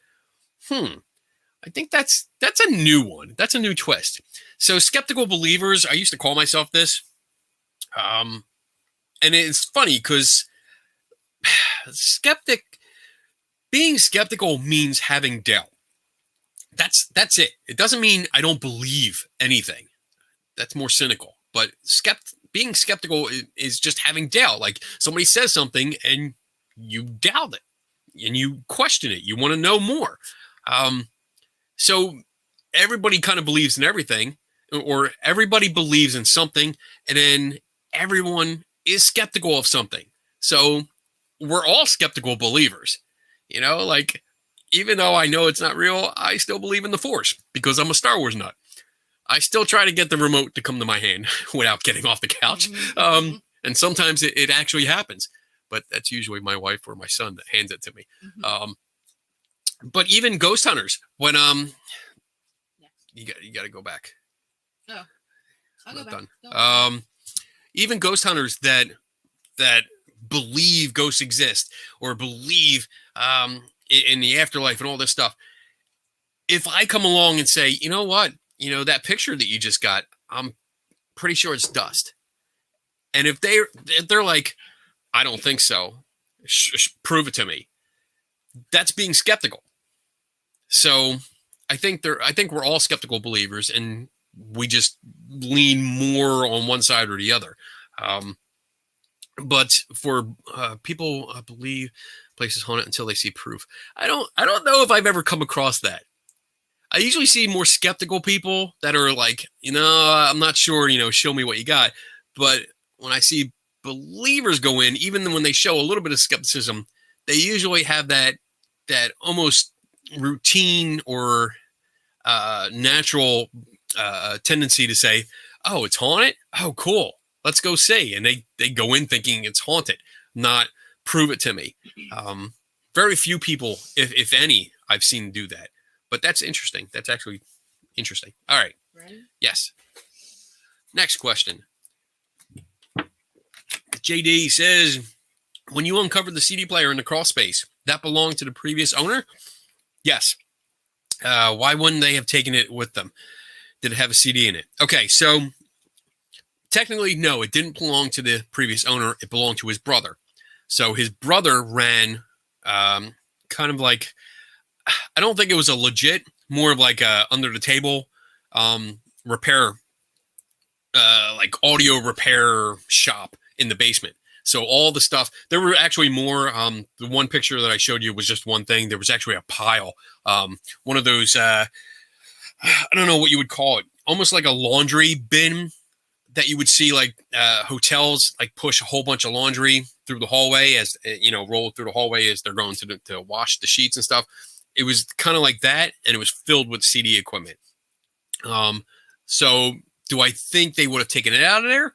[SPEAKER 1] I think that's a new one. That's a new twist. So skeptical believers, I used to call myself this. And it's funny because being skeptical means having doubt. That's it. It doesn't mean I don't believe anything. That's more cynical. But being skeptical is just having doubt. Like somebody says something and you doubt it and you question it. You want to know more. So everybody kind of believes in everything, or everybody believes in something, and then everyone is skeptical of something. So we're all skeptical believers, like, even though I know it's not real, I still believe in the Force because I'm a Star Wars nut. I still try to get the remote to come to my hand without getting off the couch. And sometimes it actually happens, but that's usually my wife or my son that hands it to me. But even ghost hunters, when you got to go back.
[SPEAKER 2] Oh, I'll go back.
[SPEAKER 1] Done. Even ghost hunters that believe ghosts exist or believe in the afterlife and all this stuff. If I come along and say, you know what, that picture that you just got, I'm pretty sure it's dust. And if they're like, I don't think so, prove it to me. That's being skeptical. So I think we're all skeptical believers, and we just lean more on one side or the other. But for people believe places haunted until they see proof. I don't know if I've ever come across that. I usually see more skeptical people that are like, I'm not sure, show me what you got. But when I see believers go in, even when they show a little bit of skepticism, they usually have that almost routine or natural tendency to say, oh, it's haunted? Oh, cool. Let's go see. And they go in thinking it's haunted, not prove it to me. Very few people, if any, I've seen do that. But that's interesting. That's actually interesting. All right.
[SPEAKER 2] Ready?
[SPEAKER 1] Yes. Next question. JD says, when you uncovered the CD player in the crawl space, that belonged to the previous owner? Yes. Why wouldn't they have taken it with them? Did it have a CD in it? Okay, so technically, no, it didn't belong to the previous owner. It belonged to his brother. So his brother ran kind of like, I don't think it was a legit, more of like a under the table repair, like audio repair shop in the basement. So all the stuff, there were actually more, the one picture that I showed you was just one thing. There was actually a pile, one of those, I don't know what you would call it, almost like a laundry bin that you would see like hotels like push a whole bunch of laundry through the hallway as, roll through the hallway as they're going to wash the sheets and stuff. It was kind of like that, and it was filled with CD equipment. So do I think they would have taken it out of there?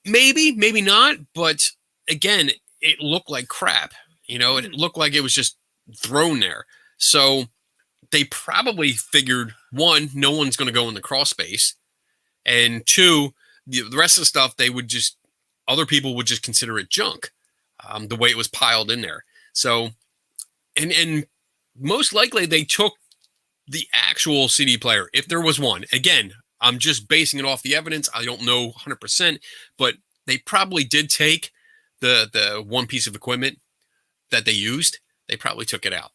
[SPEAKER 1] Maybe, maybe not. But again, it looked like crap. It looked like it was just thrown there. So they probably figured, one, no one's going to go in the crawl space. And two, the rest of the stuff, other people would just consider it junk, the way it was piled in there. So, and most likely they took the actual CD player, if there was one. Again, I'm just basing it off the evidence. I don't know 100%, but they probably did take the one piece of equipment that they used. They probably took it out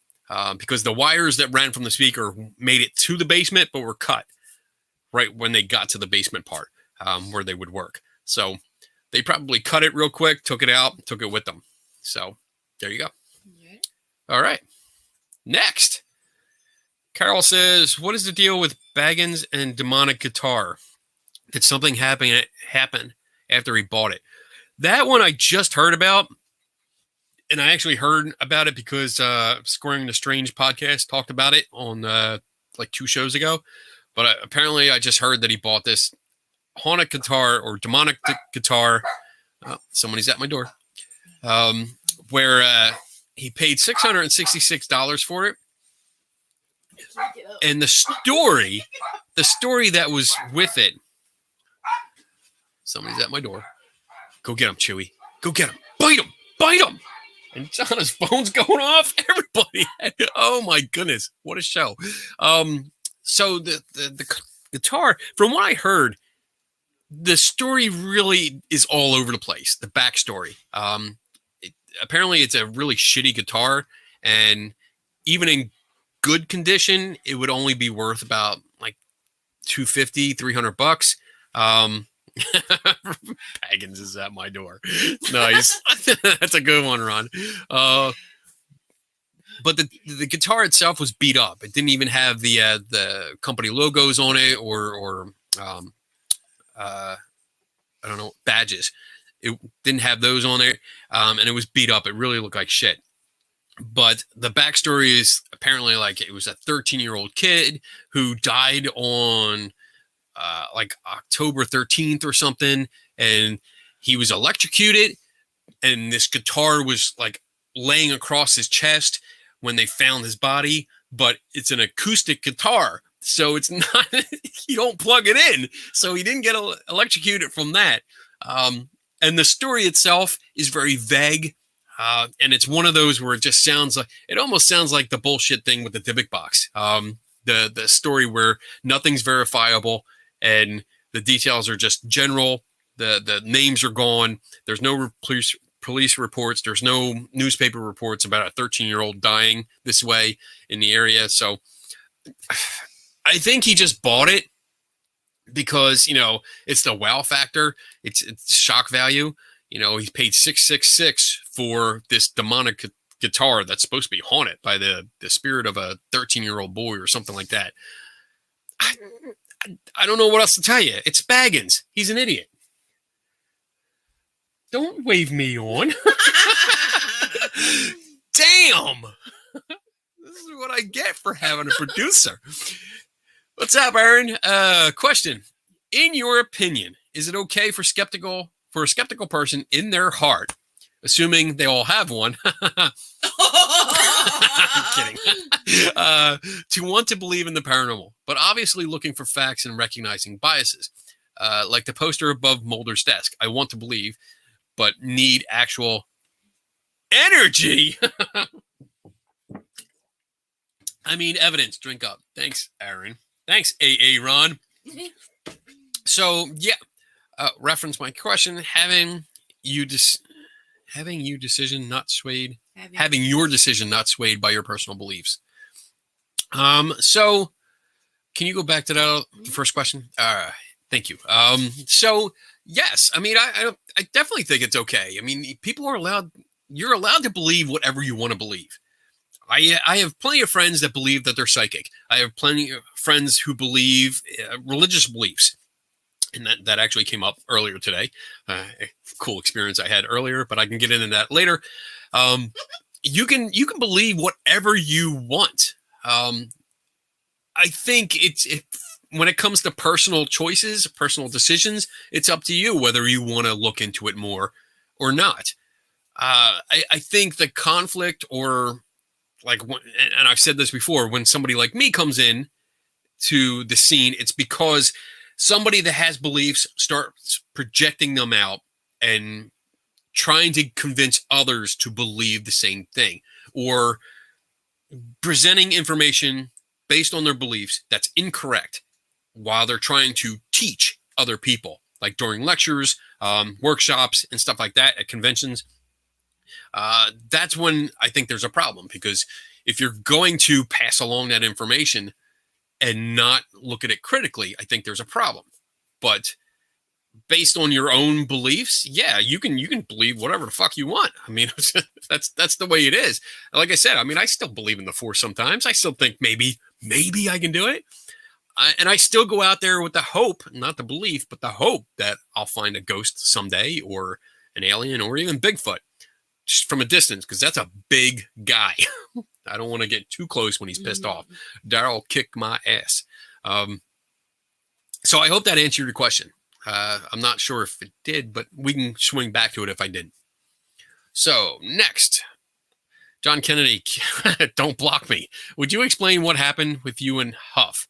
[SPEAKER 1] because the wires that ran from the speaker made it to the basement, but were cut right when they got to the basement part where they would work. So they probably cut it real quick, took it out, took it with them. So there you go.
[SPEAKER 2] Yeah.
[SPEAKER 1] All right. Next, Carol says, what is the deal with Baggins and Demonic Guitar? Did something happen after he bought it? That one I just heard about, and I actually heard about it because Squaring the Strange podcast talked about it on like 2 shows ago. But apparently I just heard that he bought this haunted guitar or demonic guitar. Oh, somebody's at my door. Where he paid $666 for it. And the story that was with it. Somebody's at my door. Go get him, Chewy. Go get him. Bite him. Bite him. And Jonna's phone's going off. Everybody. Oh my goodness. What a show. So the guitar, from what I heard, the story really is all over the place. The backstory. Apparently it's a really shitty guitar, and even in good condition, it would only be worth about like $250, $300. Baggins is at my door. Nice. That's a good one, Ron. But the guitar itself was beat up. It didn't even have the company logos on it or I don't know, badges. It didn't have those on there, and it was beat up. It really looked like shit. But the backstory is apparently like it was a 13-year-old kid who died on like October 13th or something, and he was electrocuted, and this guitar was like laying across his chest when they found his body, but it's an acoustic guitar, so it's not, you don't plug it in, so he didn't get electrocuted from that. And the story itself is very vague. And it's one of those where it just sounds like, it almost sounds like the bullshit thing with the Dybbuk box. The story where nothing's verifiable and the details are just general. The names are gone. There's no police reports. There's no newspaper reports about a 13-year-old dying this way in the area. So I think he just bought it because, it's the wow factor. It's shock value. He paid $666 for this demonic guitar that's supposed to be haunted by the spirit of a 13-year-old boy or something like that. I don't know what else to tell you. It's Baggins. He's an idiot. Don't wave me on. Damn. This is what I get for having a producer. What's up, Aaron? Question. In your opinion, is it okay for a skeptical person in their heart, assuming they all have one, I'm kidding, to want to believe in the paranormal, but obviously looking for facts and recognizing biases? Like the poster above Mulder's desk. I want to believe, but need actual energy. I mean, evidence. Drink up. Thanks, Aaron. Thanks, AA Ron. So, yeah, reference my question. Having your decision not swayed by your personal beliefs. So, can you go back to the first question? Thank you. So, yes, I mean, I definitely think it's okay. I mean, people are allowed. You're allowed to believe whatever you want to believe. I have plenty of friends that believe that they're psychic. I have plenty of friends who believe religious beliefs. And that actually came up earlier today. A cool experience I had earlier, but I can get into that later. You can believe whatever you want. I think when it comes to personal choices, personal decisions, it's up to you whether you want to look into it more or not. I think the conflict, or and I've said this before, when somebody like me comes in to the scene, it's because somebody that has beliefs starts projecting them out and trying to convince others to believe the same thing, or presenting information based on their beliefs that's incorrect while they're trying to teach other people, like during lectures, workshops, and stuff like that at conventions. That's when I think there's a problem, because if you're going to pass along that information and not look at it critically, I think there's a problem. But based on your own beliefs, yeah, you can believe whatever the fuck you want. I mean, that's the way it is. Like I said, I mean, I still believe in the Force sometimes. I still think maybe I can do it. And I still go out there with the hope, not the belief, but the hope that I'll find a ghost someday, or an alien, or even Bigfoot, just from a distance, because that's a big guy. I don't want to get too close when he's pissed off. Daryl kick my ass. So I hope that answered your question. I'm not sure if it did, but we can swing back to it if I didn't. So next, John Kennedy, don't block me. Would you explain what happened with you and Huff?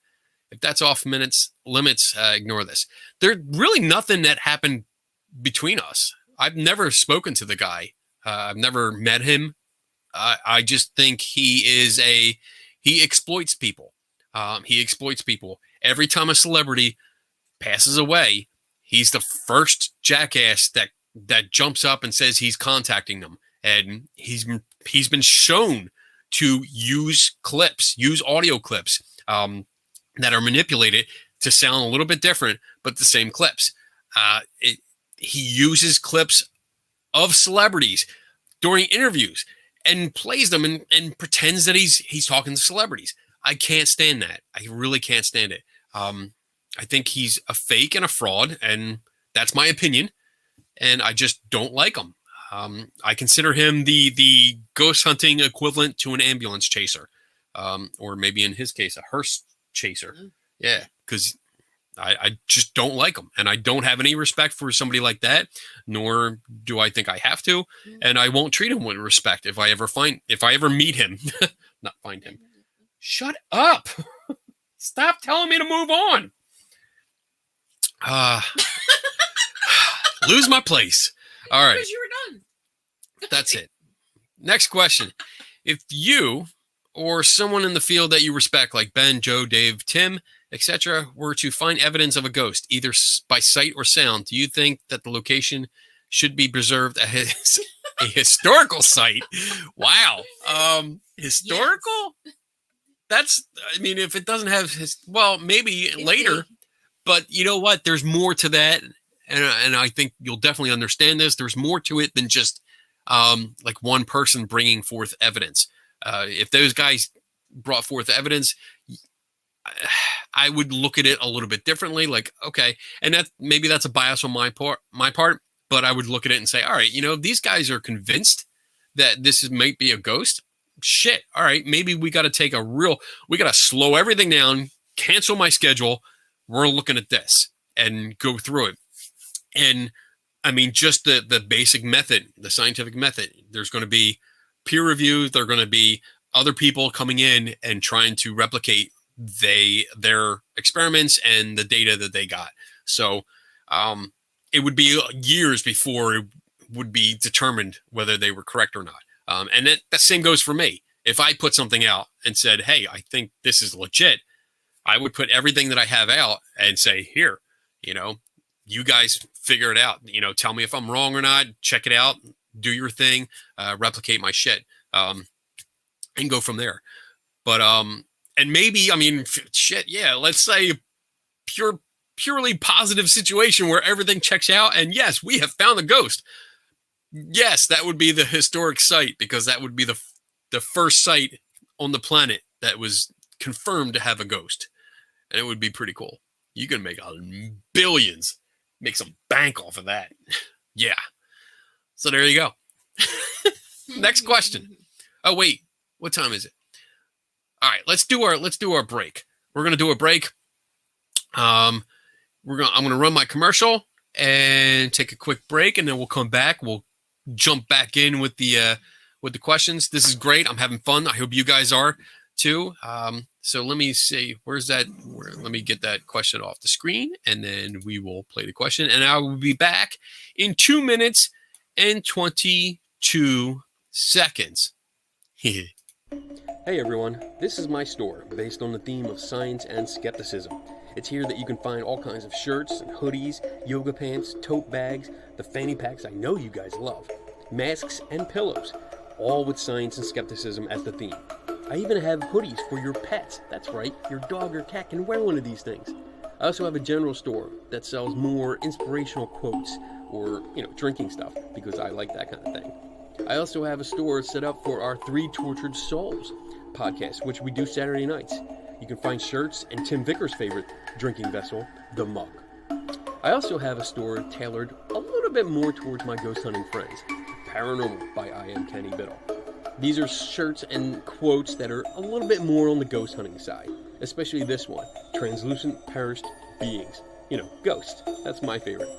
[SPEAKER 1] If that's off limits, ignore this. There's really nothing that happened between us. I've never spoken to the guy. I've never met him. I just think he exploits people. He exploits people. Every time a celebrity passes away, he's the first jackass that jumps up and says he's contacting them. And he's been shown to use audio clips that are manipulated to sound a little bit different, but the same clips. He uses clips of celebrities during interviews and plays them and pretends that he's talking to celebrities. I can't stand that. I really can't stand it. I think he's a fake and a fraud, and that's my opinion. And I just don't like him. I consider him the ghost hunting equivalent to an ambulance chaser, or maybe in his case, a hearse chaser. Yeah, because I just don't like him, and I don't have any respect for somebody like that, nor do I think I have to, and I won't treat him with respect if I ever meet him. Not find him. Shut up! Stop telling me to move on. Lose my place. All right.
[SPEAKER 2] Because you were done.
[SPEAKER 1] That's it. Next question. If you or someone in the field that you respect, like Ben, Joe, Dave, Tim, etc., were to find evidence of a ghost, either by sight or sound, do you think that the location should be preserved as a historical site? Wow. Historical? Yes. That's, I mean, if it doesn't have maybe later, but you know what? There's more to that. And I think you'll definitely understand this. There's more to it than just like one person bringing forth evidence. If those guys brought forth evidence, I would look at it a little bit differently. Like, okay, and maybe that's a bias on my part, but I would look at it and say, all right, these guys are convinced that might be a ghost. Shit. All right, maybe we got to we got to slow everything down, cancel my schedule. We're looking at this and go through it. And I mean, just the basic method, the scientific method, there's going to be peer reviews. There are going to be other people coming in and trying to replicate their experiments and the data that they got. So it would be years before it would be determined whether they were correct or not. And that same goes for me. If I put something out and said, hey, I think this is legit, I would put everything that I have out and say, here, you guys figure it out. Tell me if I'm wrong or not. Check it out. Do your thing. Replicate my shit. And go from there. But and maybe, I mean, shit, yeah, let's say purely positive situation where everything checks out. And yes, we have found the ghost. Yes, that would be the historic site, because that would be the first site on the planet that was confirmed to have a ghost. And it would be pretty cool. You can make billions, make some bank off of that. Yeah. So there you go. Next question. Oh, wait, what time is it? All right, let's do our break. We're gonna do a break. I'm gonna run my commercial and take a quick break, and then we'll come back. We'll jump back in with the questions. This is great. I'm having fun. I hope you guys are too. So let me see. Where's that? Let me get that question off the screen, and then we will play the question. And I will be back in 2 minutes and 22 seconds. Hey everyone, this is my store based on the theme of science and skepticism. It's here that you can find all kinds of shirts and hoodies, yoga pants, tote bags, the fanny packs I know you guys love, masks and pillows, all with science and skepticism as the theme. I even have hoodies for your pets. That's right, your dog or cat can wear one of these things. I also have a general store that sells more inspirational quotes or, drinking stuff, because I like that kind of thing. I also have a store set up for our Three Tortured Souls podcast, which we do Saturday nights. You can find shirts and Tim Vickers' favorite drinking vessel, the mug. I also have a store tailored a little bit more towards my ghost hunting friends, Paranormal by I Am Kenny Biddle. These are shirts and quotes that are a little bit more on the ghost hunting side, especially this one, Translucent Perished Beings. Ghosts. That's my favorite.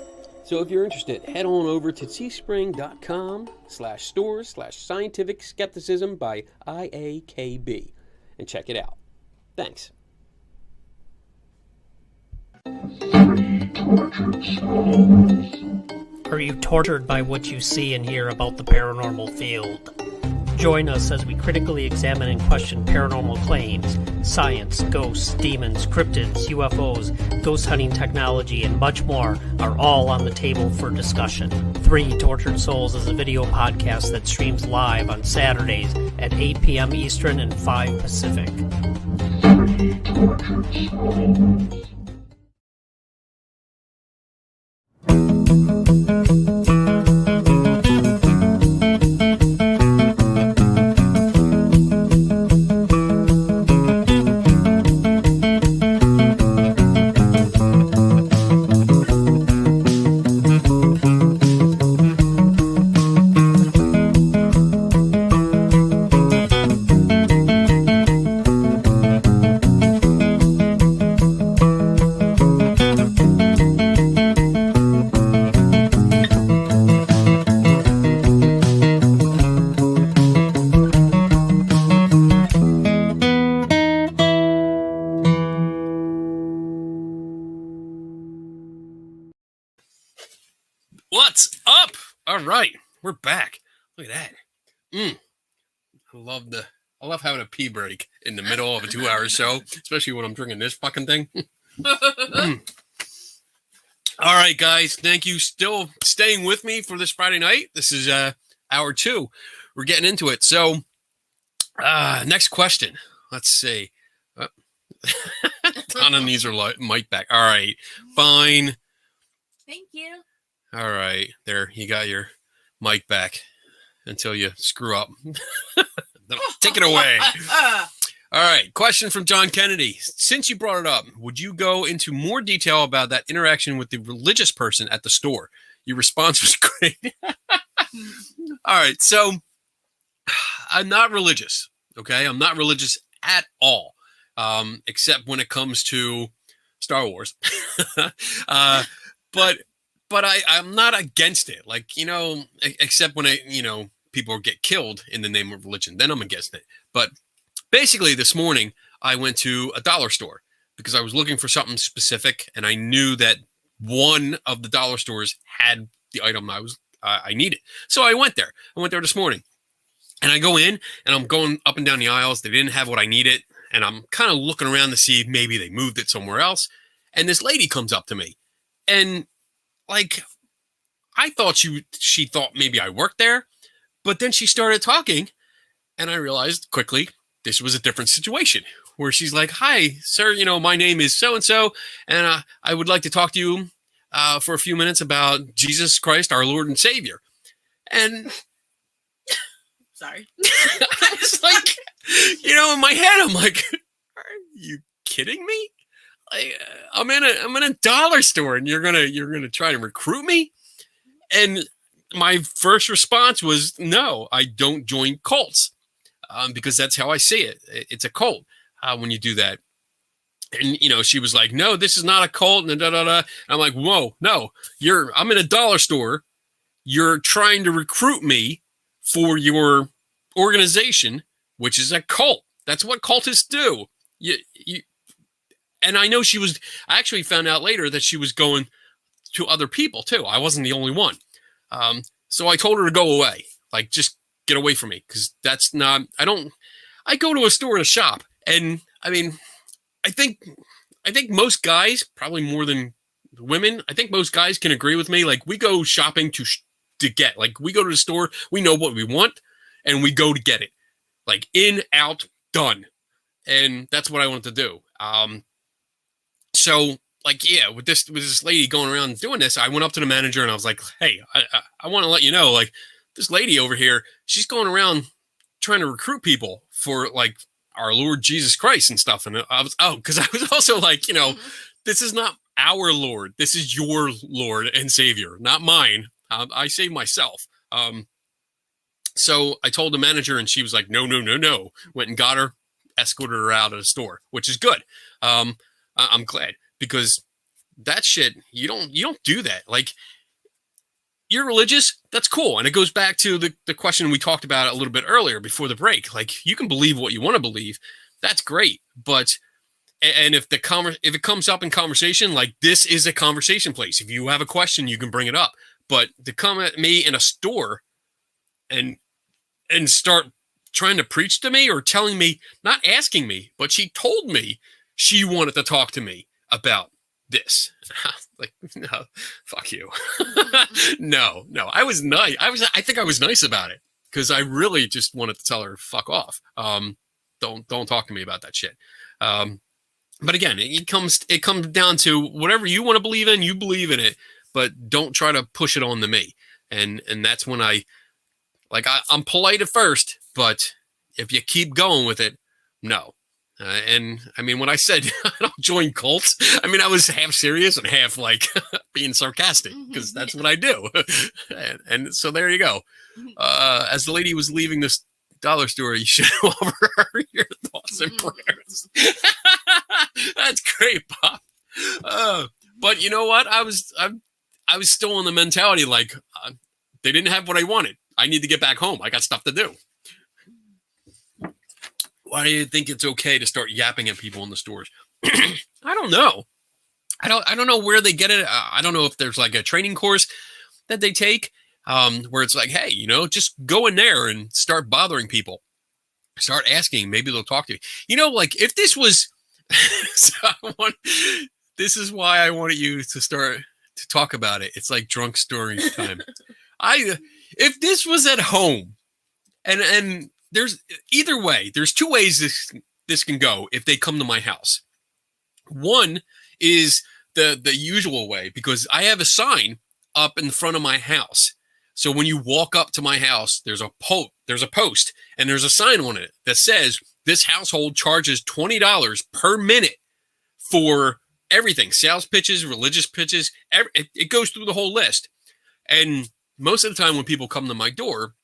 [SPEAKER 1] So if you're interested, head on over to teespring.com/stores/scientific skepticism by IAKB and check it out. Thanks.
[SPEAKER 6] Are you tortured by what you see and hear about the paranormal field? Join us as we critically examine and question paranormal claims, science, ghosts, demons, cryptids, UFOs, ghost hunting technology, and much more are all on the table for discussion. Three Tortured Souls is a video podcast that streams live on Saturdays at 8 p.m. Eastern and 5 Pacific. Three Tortured Souls.
[SPEAKER 1] What's up? All right, we're back. Look at that. I love having a pee break in the middle of a 2-hour show, especially when I'm drinking this fucking thing. All right, guys, thank you still staying with me for this Friday night. This is hour 2. We're getting into it. So, next question. Let's see. Donna needs her mic back. All right, fine.
[SPEAKER 2] Thank you.
[SPEAKER 1] All right, there, you got your mic back until you screw up. Take it away. All right. Question from John Kennedy. Since you brought it up, would you go into more detail about that interaction with the religious person at the store? Your response was great. All right. So I'm not religious. Okay. I'm not religious at all. Except when it comes to Star Wars. But I'm not against it. Like, except when people get killed in the name of religion, then I'm against it. But basically this morning I went to a dollar store because I was looking for something specific, and I knew that one of the dollar stores had the item I needed. So I went there. I went there this morning, and I go in and I'm going up and down the aisles. They didn't have what I needed. And I'm kind of looking around to see if maybe they moved it somewhere else. And this lady comes up to me, and like, I thought she thought maybe I worked there, but then she started talking, and I realized quickly this was a different situation where she's like, "Hi, sir, my name is so-and-so, and I would like to talk to you for a few minutes about Jesus Christ, our Lord and Savior." And
[SPEAKER 2] Sorry.
[SPEAKER 1] I was like, in my head, I'm like, "Are you kidding me? Like, I'm in a dollar store, and you're gonna try to recruit me?" And my first response was, "No, I don't join cults, because that's how I see it. It's a cult when you do that." And she was like, "No, this is not a cult." And da da da. I'm like, "Whoa, no! I'm in a dollar store. You're trying to recruit me for your organization, which is a cult. That's what cultists do." And I know I actually found out later that she was going to other people too. I wasn't the only one. So I told her to go away. Like, just get away from me. Cause that's not, I go to a store to shop. And I mean, I think most guys, probably more than women, I think most guys can agree with me. Like, we go shopping to get, like, we go to the store, we know what we want, and we go to get it. Like, in, out, done. And that's what I wanted to do. So, like, yeah, with this lady going around doing this, I went up to the manager and I was like, "Hey, I want to let you know, like, this lady over here, she's going around trying to recruit people for, like, our Lord Jesus Christ and stuff." And because I was also like, this is not our Lord. This is your Lord and Savior, not mine. I save myself. So I told the manager, and she was like, "No, no, no, no." Went and got her, escorted her out of the store, which is good. I'm glad, because that shit, you don't do that. Like, you're religious, that's cool. And it goes back to the question we talked about a little bit earlier before the break. Like, you can believe what you want to believe. That's great. But, and if it comes up in conversation, like, this is a conversation place. If you have a question, you can bring it up. But to come at me in a store and start trying to preach to me or telling me, not asking me, but she told me she wanted to talk to me about this. Like, no, fuck you. No, I was nice. I think I was nice about it, because I really just wanted to tell her, fuck off. Don't talk to me about that shit. But again, it comes down to whatever you want to believe in, you believe in it, but don't try to push it on to me. And that's when I'm polite at first, but if you keep going with it, no. And I mean, when I said I don't join cults, I mean, I was half serious and half like being sarcastic, because that's what I do. and so there you go. As the lady was leaving this dollar store, you should offer her your thoughts and prayers. That's great, Bob. But you know what? I was still in the mentality like, they didn't have what I wanted. I need to get back home. I got stuff to do. Why do you think it's okay to start yapping at people in the stores? I don't know. I don't know where they get it. I don't know if there's like a training course that they take, where it's like, hey, just go in there and start bothering people. Start asking. Maybe they'll talk to you. Like, if this was, this is why I wanted you to start to talk about it. It's like drunk story time. If this was at home, and there's either way, there's two ways this can go if they come to my house. One is the usual way, because I have a sign up in the front of my house So when you walk up to my house, there's a post and there's a sign on it that says this household charges $20 per minute for everything, sales pitches, religious pitches. It goes through the whole list. And most of the time when people come to my door,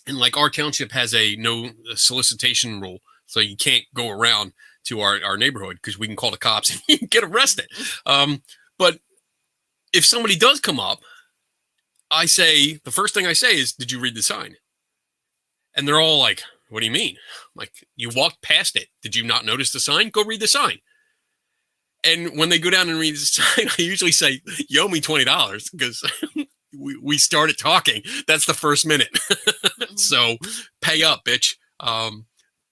[SPEAKER 1] and like our township has a no solicitation rule, so you can't go around to our neighborhood because we can call the cops and you can get arrested. But if somebody does come up, the first thing I say is, did you read the sign? And they're all like, what do you mean? I'm like, you walked past it. Did you not notice the sign? Go read the sign. And when they go down and read the sign, I usually say, you owe me $20 because we started talking. That's the first minute. So pay up, bitch.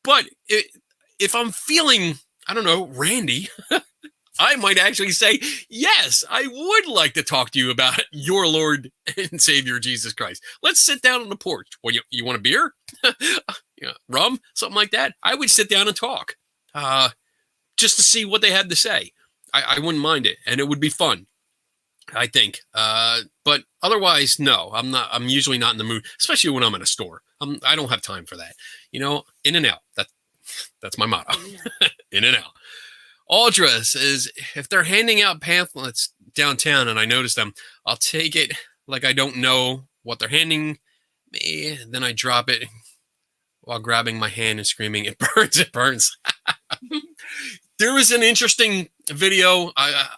[SPEAKER 1] But if I'm feeling, I don't know, randy, I might actually say, yes, I would like to talk to you about your Lord and Savior, Jesus Christ. Let's sit down on the porch. Well, you want a beer? Rum? Something like that? I would sit down and talk just to see what they had to say. I wouldn't mind it, and it would be fun, I think. But otherwise, no, I'm usually not in the mood, especially when I'm in a store. I don't have time for that. In and out. That's my motto. In and out. Audra says, if they're handing out pamphlets downtown and I notice them, I'll take it like I don't know what they're handing me. Then I drop it while grabbing my hand and screaming, it burns, it burns. There was an interesting video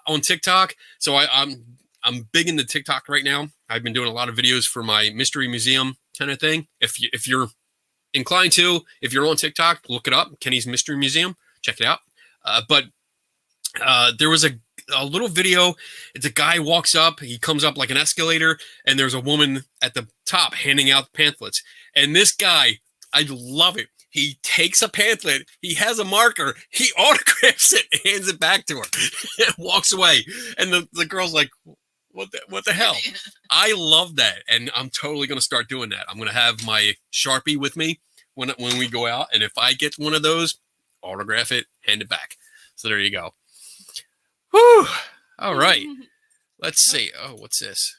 [SPEAKER 1] on TikTok. So I'm big into TikTok right now. I've been doing a lot of videos for my mystery museum kind of thing. If you're inclined to, if you're on TikTok, look it up, Kenny's Mystery Museum. Check it out. But there was a little video. It's a guy walks up, he comes up like an escalator, and there's a woman at the top handing out pamphlets. And this guy, I love it. He takes a pamphlet, he has a marker, he autographs it, and hands it back to her, and walks away. And the girl's like, what the hell? I love that, and I'm totally going to start doing that. I'm going to have my Sharpie with me when we go out, and if I get one of those, autograph it, hand it back. So there you go. Whew. All right. Let's see. Oh, what's this?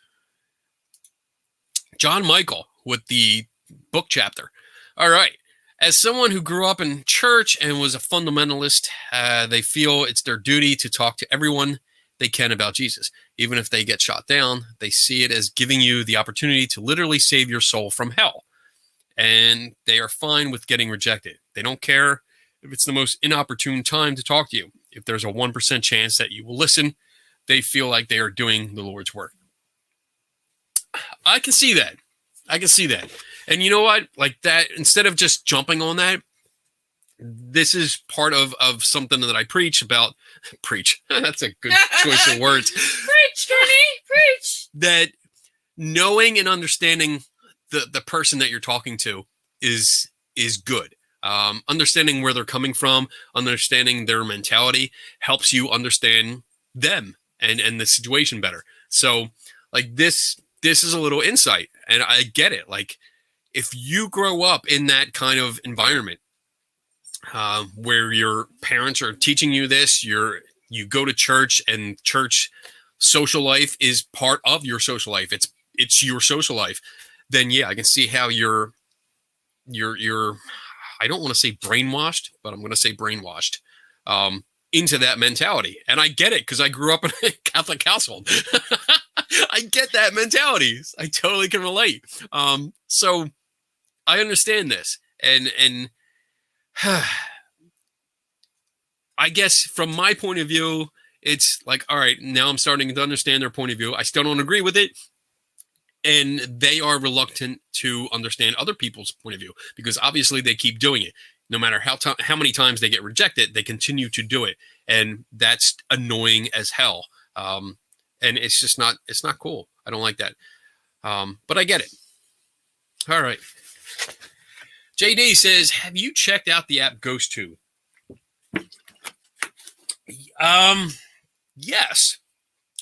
[SPEAKER 1] John Michael with the book chapter. All right. As someone who grew up in church and was a fundamentalist, they feel it's their duty to talk to everyone they can about Jesus. Even if they get shot down, they see it as giving you the opportunity to literally save your soul from hell. And they are fine with getting rejected. They don't care if it's the most inopportune time to talk to you. If there's a 1% chance that you will listen, they feel like they are doing the Lord's work. I can see that. And you know what? Like that, instead of just jumping on that, this is part of something that I preach about. Preach. That's a good choice of words.
[SPEAKER 2] Preach, Kenny. Preach.
[SPEAKER 1] That knowing and understanding the person that you're talking to is good. Understanding where they're coming from, understanding their mentality helps you understand them and the situation better. So like this is a little insight, and I get it. Like if you grow up in that kind of environment where your parents are teaching you this, you go to church, and church social life is part of your social life. It's your social life. Then yeah, I can see how you're I don't want to say brainwashed, but I'm going to say brainwashed into that mentality. And I get it because I grew up in a Catholic household. I get that mentality. I totally can relate. So I understand this. And I guess from my point of view, it's like, all right, now I'm starting to understand their point of view. I still don't agree with it. And they are reluctant to understand other people's point of view because obviously they keep doing it. No matter how many times they get rejected, they continue to do it. And that's annoying as hell. And it's just it's not cool. I don't like that. But I get it. All right. JD says, have you checked out the app GhostTube? Yes,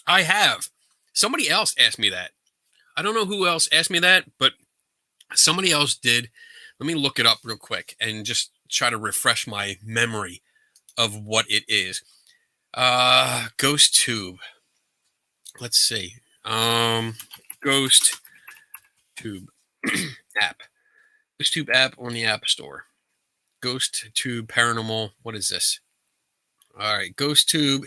[SPEAKER 1] I have. Somebody else asked me that. I don't know who else asked me that, but somebody else did. Let me look it up real quick and just try to refresh my memory of what it is. GhostTube. Let's see. GhostTube. Tube app. GhostTube app on the App Store. GhostTube Paranormal. What is this? All right, GhostTube.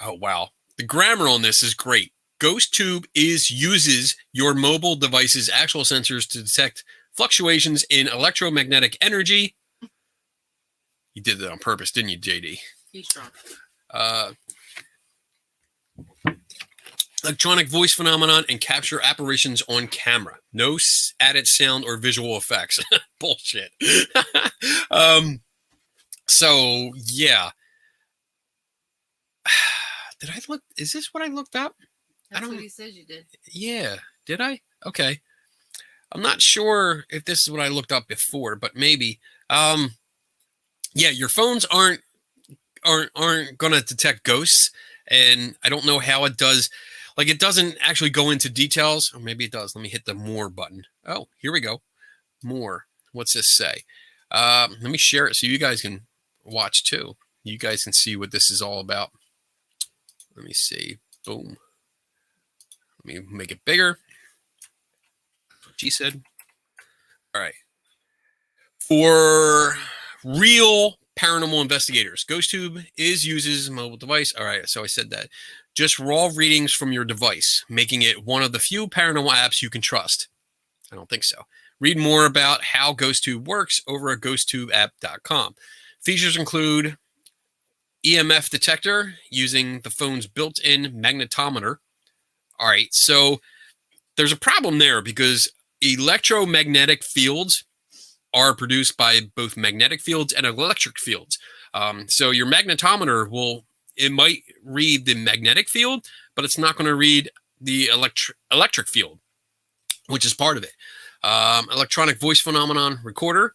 [SPEAKER 1] Oh wow, the grammar on this is great. GhostTube uses your mobile device's actual sensors to detect fluctuations in electromagnetic energy. You did that on purpose, didn't you, JD?
[SPEAKER 2] He's drunk.
[SPEAKER 1] Electronic voice phenomenon and capture apparitions on camera. No added sound or visual effects. Bullshit. So yeah. Did I look? Is this what I looked up?
[SPEAKER 2] That's what he says you did.
[SPEAKER 1] Yeah. Did I? Okay. I'm not sure if this is what I looked up before, but maybe. Yeah, your phones aren't going to detect ghosts, and I don't know how it does. Like, it doesn't actually go into details, or maybe it does. Let me hit the more button. Oh, here we go. More. What's this say? Let me share it so you guys can watch too. You guys can see what this is all about. Let me see. Boom. Let me make it bigger. She said. All right. For real paranormal investigators, GhostTube uses a mobile device. All right, so I said that. Just raw readings from your device, making it one of the few paranormal apps you can trust. I don't think so. Read more about how GhostTube works over at ghosttubeapp.com. Features include EMF detector using the phone's built-in magnetometer. All right, so there's a problem there because electromagnetic fields are produced by both magnetic fields and electric fields. So your magnetometer it might read the magnetic field, but it's not going to read the electric field, which is part of it. Electronic voice phenomenon recorder.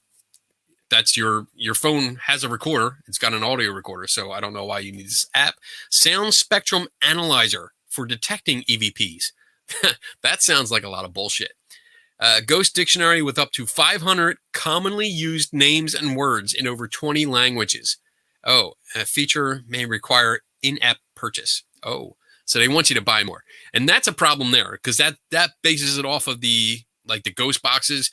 [SPEAKER 1] That's your phone has a recorder. It's got an audio recorder, so I don't know why you need this app. Sound spectrum analyzer for detecting EVPs. That sounds like a lot of bullshit. Ghost dictionary with up to 500 commonly used names and words in over 20 languages. Oh, a feature may require in-app purchase. Oh, so they want you to buy more. And that's a problem there because that bases it off of the ghost boxes.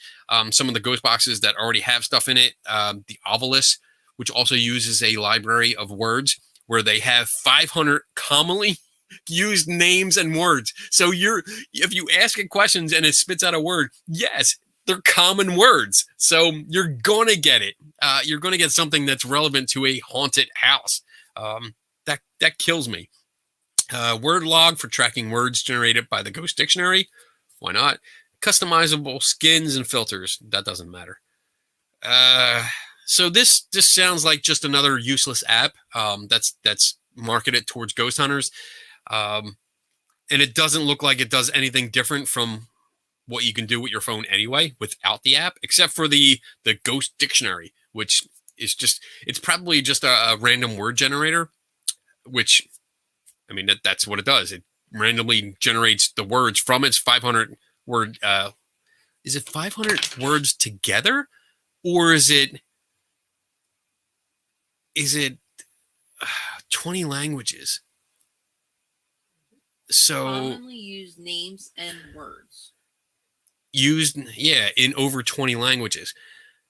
[SPEAKER 1] Some of the ghost boxes that already have stuff in it. The Ovilus, which also uses a library of words where they have 500 commonly used names and words. So if you ask it questions and it spits out a word, yes, they're common words. So you're going to get it. You're going to get something that's relevant to a haunted house. That kills me. Word log for tracking words generated by the Ghost Dictionary. Why not? Customizable skins and filters. That doesn't matter. So this sounds like just another useless app that's marketed towards ghost hunters. And it doesn't look like it does anything different from what you can do with your phone anyway without the app, except for the Ghost Dictionary, which is it's probably just a random word generator, which, I mean, that's what it does. It randomly generates the words from its 500 word. Is it 500 words together, or is it 20 languages? So
[SPEAKER 2] commonly used names and words.
[SPEAKER 1] Used, in over 20 languages.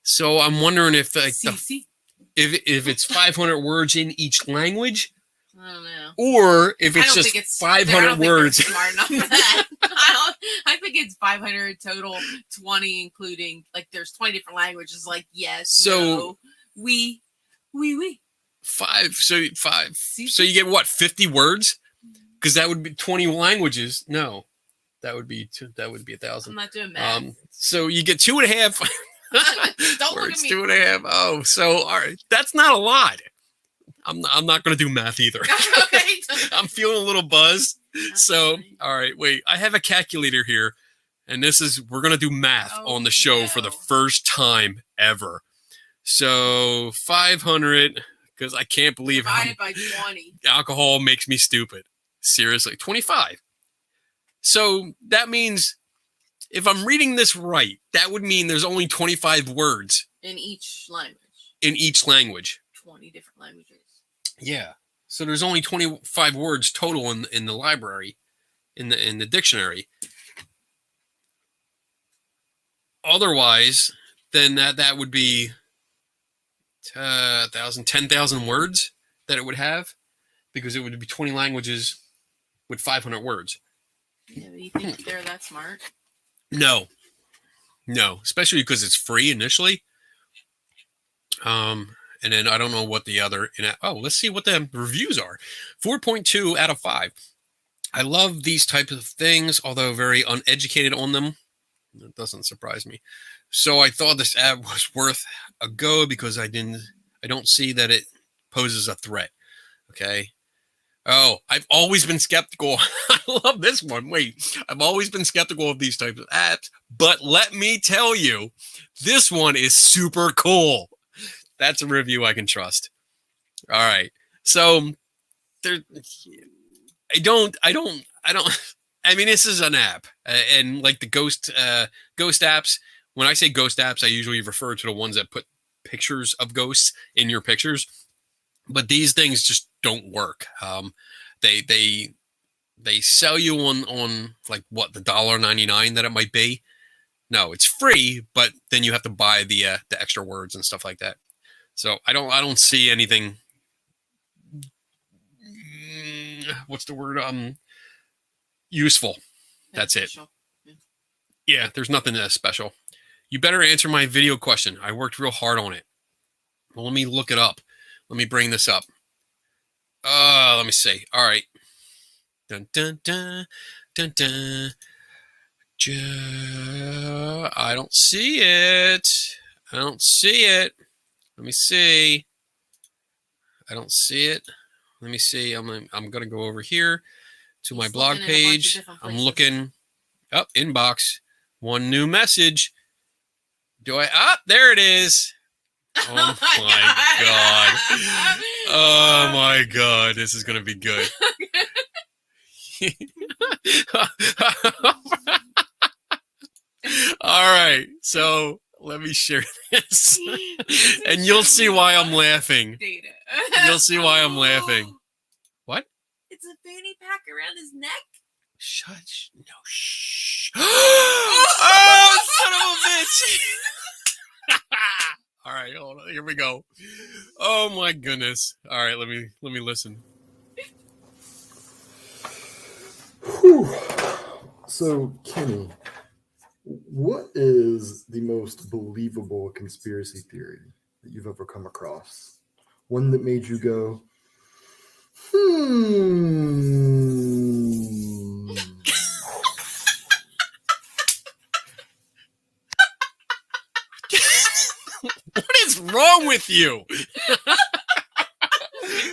[SPEAKER 1] So I'm wondering if if it's 500 words in each language.
[SPEAKER 2] I don't know.
[SPEAKER 1] Or if it's just 500 words.
[SPEAKER 2] Smart enough for that. I think it's 500 total, 20 including, there's 20 different languages, yes, no, we.
[SPEAKER 1] 5. So you get what, 50 words? Because that would be 20 languages. No, that would be 1,000.
[SPEAKER 2] I'm not doing math.
[SPEAKER 1] So you get 2.5
[SPEAKER 2] Don't
[SPEAKER 1] words.
[SPEAKER 2] Look at me.
[SPEAKER 1] 2.5. Oh, so all right, that's not a lot. I'm not going to do math either.
[SPEAKER 2] Okay.
[SPEAKER 1] I'm feeling a little buzzed. So all right, wait. I have a calculator here, and we're going to do math on the show for the first time ever. So 500, because I can't believe
[SPEAKER 2] divided by 20.
[SPEAKER 1] Alcohol makes me stupid. Seriously, 25. So that means if I'm reading this right, that would mean there's only 25 words
[SPEAKER 2] in each language. 20 different languages.
[SPEAKER 1] Yeah. So there's only 25 words total in the library. in the dictionary. Otherwise, then that would be 10,000 words that it would have, because it would be 20 languages with 500 words.
[SPEAKER 2] Yeah, but you think they're that smart?
[SPEAKER 1] No, especially because it's free initially. And then I don't know what the other. Let's see what the reviews are. 4.2 out of 5. I love these types of things, although very uneducated on them. That doesn't surprise me. So I thought this app was worth a go because I don't see that it poses a threat. Okay. Oh, I've always been skeptical. I love this one. Wait, I've always been skeptical of these types of apps, but let me tell you, this one is super cool. That's a review I can trust. All right. So I mean, this is an app, and like the ghost apps. When I say ghost apps, I usually refer to the ones that put pictures of ghosts in your pictures. But these things just don't work. They sell you on like what, the $1.99 that it might be. No, it's free, but then you have to buy the extra words and stuff like that. So I don't see anything. What's the word? Useful. That's it. Yeah, there's nothing that special. You better answer my video question. I worked real hard on it. Well, let me look it up. Let me bring this up. Let me see. All right. Dun dun dun dun dun. I don't see it. I don't see it. Let me see. I don't see it. Let me see. I'm gonna go over here to my blog page. I'm looking up inbox. One new message. There it is. Oh my god. Oh my god. This is gonna be good. All right. So let me share this. And you'll see why I'm laughing.
[SPEAKER 2] Data.
[SPEAKER 1] You'll see why I'm laughing. What?
[SPEAKER 2] It's a fanny pack around his neck.
[SPEAKER 1] Shh. No, shh. Oh, son of a bitch. All right, hold on. Here we go. Oh my goodness. All right, let me listen.
[SPEAKER 7] Whew. So, Kenny, what is the most believable conspiracy theory that you've ever come across? One that made you go,
[SPEAKER 1] What is wrong with you?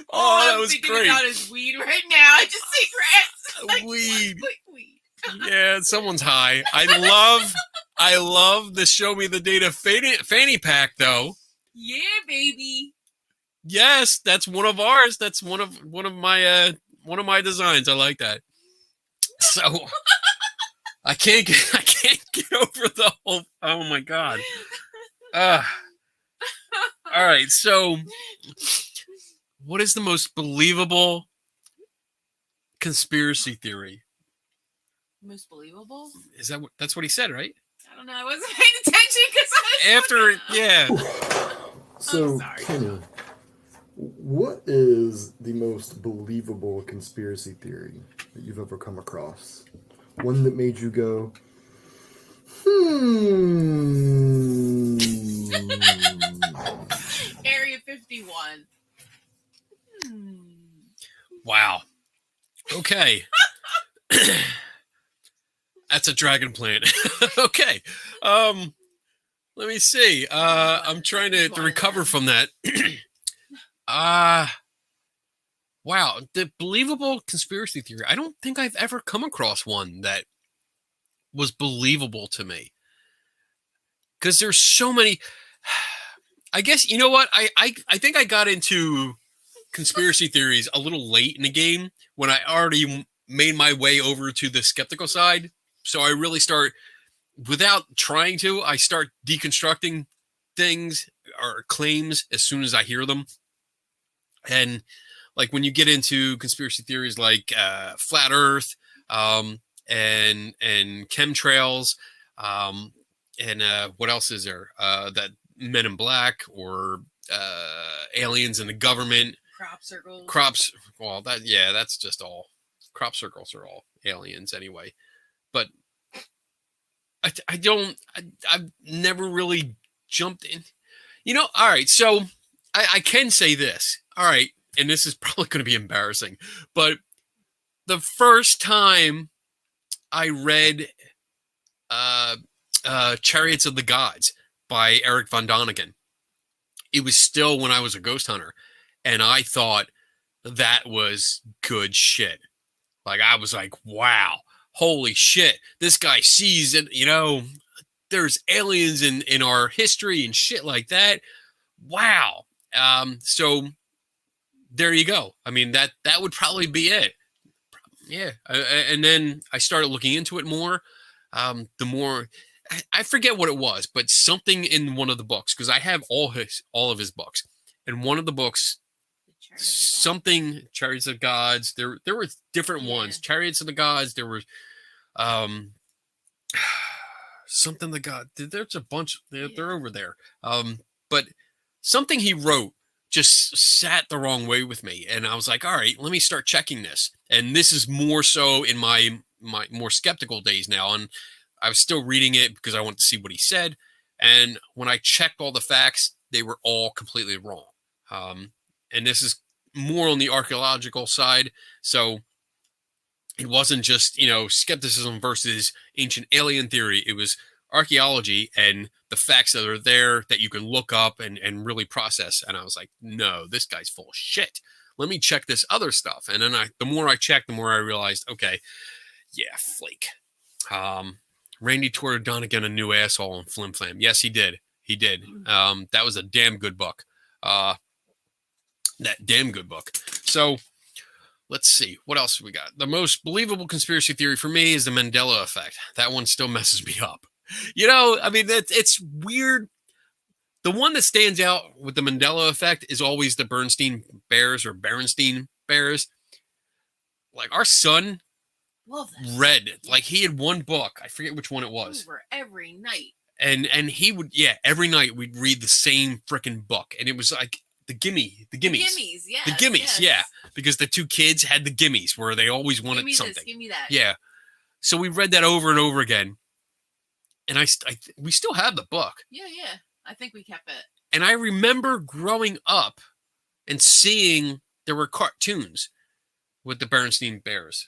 [SPEAKER 1] Oh, that was
[SPEAKER 2] thinking
[SPEAKER 1] great.
[SPEAKER 2] About his weed right now. I just cigarettes.
[SPEAKER 1] Weed.
[SPEAKER 2] Weed.
[SPEAKER 1] Yeah, someone's high. I love the Show Me the Data fanny pack, though.
[SPEAKER 2] Yeah, baby.
[SPEAKER 1] Yes, that's one of ours. That's one of my designs. I like that. So I can't get over the whole. Oh my god. All right. So, what is the most believable conspiracy theory?
[SPEAKER 2] Most believable?
[SPEAKER 1] Is that's what he said, right?
[SPEAKER 2] I don't know. I wasn't paying attention because I was
[SPEAKER 1] Yeah.
[SPEAKER 7] So,
[SPEAKER 2] sorry.
[SPEAKER 7] Kenny, what is the most believable conspiracy theory that you've ever come across? One that made you go,
[SPEAKER 2] Area 51.
[SPEAKER 1] Wow. Okay. That's a dragon plant. Okay. Let me see. I'm trying to recover from that. Wow. The believable conspiracy theory. I don't think I've ever come across one that was believable to me. Because there's so many. I guess, you know what? I think I got into conspiracy theories a little late in the game when I already made my way over to the skeptical side. So I really start, without trying to, I start deconstructing things or claims as soon as I hear them. And like when you get into conspiracy theories like flat Earth, and chemtrails, and what else is there? That Men in Black or aliens in the government.
[SPEAKER 2] Crop circles.
[SPEAKER 1] Crops. Well, that's just all. Crop circles are all aliens anyway. But I've never really jumped in. All right. So I can say this. All right. And this is probably going to be embarrassing. But the first time I read Chariots of the Gods by Eric von Däniken, it was still when I was a ghost hunter. And I thought that was good shit. Like, I was like, wow, holy shit. This guy sees it, there's aliens in our history and shit like that. Wow. So there you go. I mean, that would probably be it. Yeah. And then I started looking into it more. The more, I forget what it was, but something in one of the books, because I have all of his books. And one of the books, something Chariots of Gods, there were different ones. Chariots of the Gods, there were something the God, there's a bunch, they're over there. But something he wrote just sat the wrong way with me, and I was like, all right, let me start checking this. And this is more so in my more skeptical days now, and I was still reading it because I wanted to see what he said. And when I checked all the facts, they were all completely wrong. And this is more on the archaeological side. So it wasn't just, skepticism versus ancient alien theory. It was archaeology and the facts that are there that you can look up and really process. And I was like, no, this guy's full of shit. Let me check this other stuff. And then the more I checked, the more I realized, okay, yeah, flake. Randy toured Donegan a new asshole in Flim Flam. Yes, he did. He did. That was a damn good book. That damn good book. So let's see. What else we got? The most believable conspiracy theory for me is the Mandela effect. That one still messes me up. I mean, it's weird. The one that stands out with the Mandela effect is always the Bernstein Bears or Berenstein Bears. Like, our son read, like, he had one book. I forget which one it was.
[SPEAKER 2] Over every night.
[SPEAKER 1] And he would, every night we'd read the same freaking book. And it was like, the gimmies. The gimmies, yeah. Because the two kids had the gimmies where they always wanted
[SPEAKER 2] give me
[SPEAKER 1] something.
[SPEAKER 2] This, give me that.
[SPEAKER 1] Yeah. So we read that over and over again. And we still have the book.
[SPEAKER 2] Yeah. I think we kept it.
[SPEAKER 1] And I remember growing up and seeing there were cartoons with the Bernstein Bears.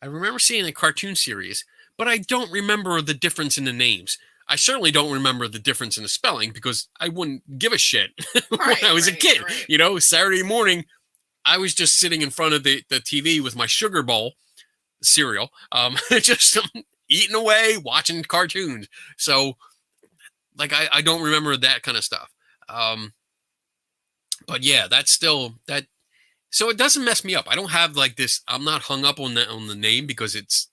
[SPEAKER 1] I remember seeing a cartoon series, but I don't remember the difference in the names. I certainly don't remember the difference in the spelling because I wouldn't give a shit when I was a kid. Right. Saturday morning, I was just sitting in front of the TV with my sugar bowl cereal, just eating away, watching cartoons. So, like, I don't remember that kind of stuff. But yeah, that's still that. So it doesn't mess me up. I don't have like this. I'm not hung up on the name because it's.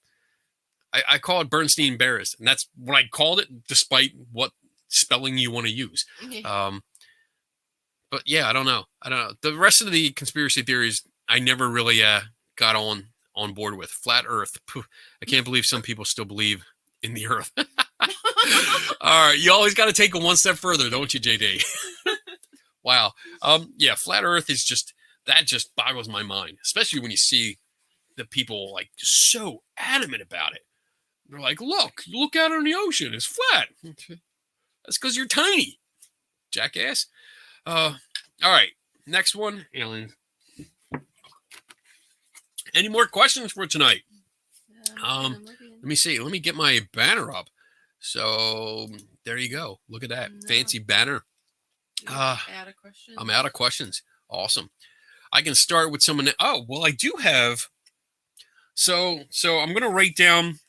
[SPEAKER 1] I call it Bernstein Bears, and that's what I called it, despite what spelling you want to use.
[SPEAKER 2] Okay.
[SPEAKER 1] But yeah, I don't know. The rest of the conspiracy theories, I never really got on board with. Flat Earth. I can't believe some people still believe in the Earth. All right, you always got to take it one step further, don't you, JD? Wow. Yeah, Flat Earth is just boggles my mind, especially when you see the people like just so adamant about it. They're like, look out on the ocean. It's flat. That's because you're tiny, jackass. All right. Next one, aliens. Any more questions for tonight? Let me see. Let me get my banner up. So there you go. Look at that fancy banner.
[SPEAKER 2] Out of questions.
[SPEAKER 1] I'm out of questions. Awesome. I can start with someone. Oh, well, I do have. So I'm going to write down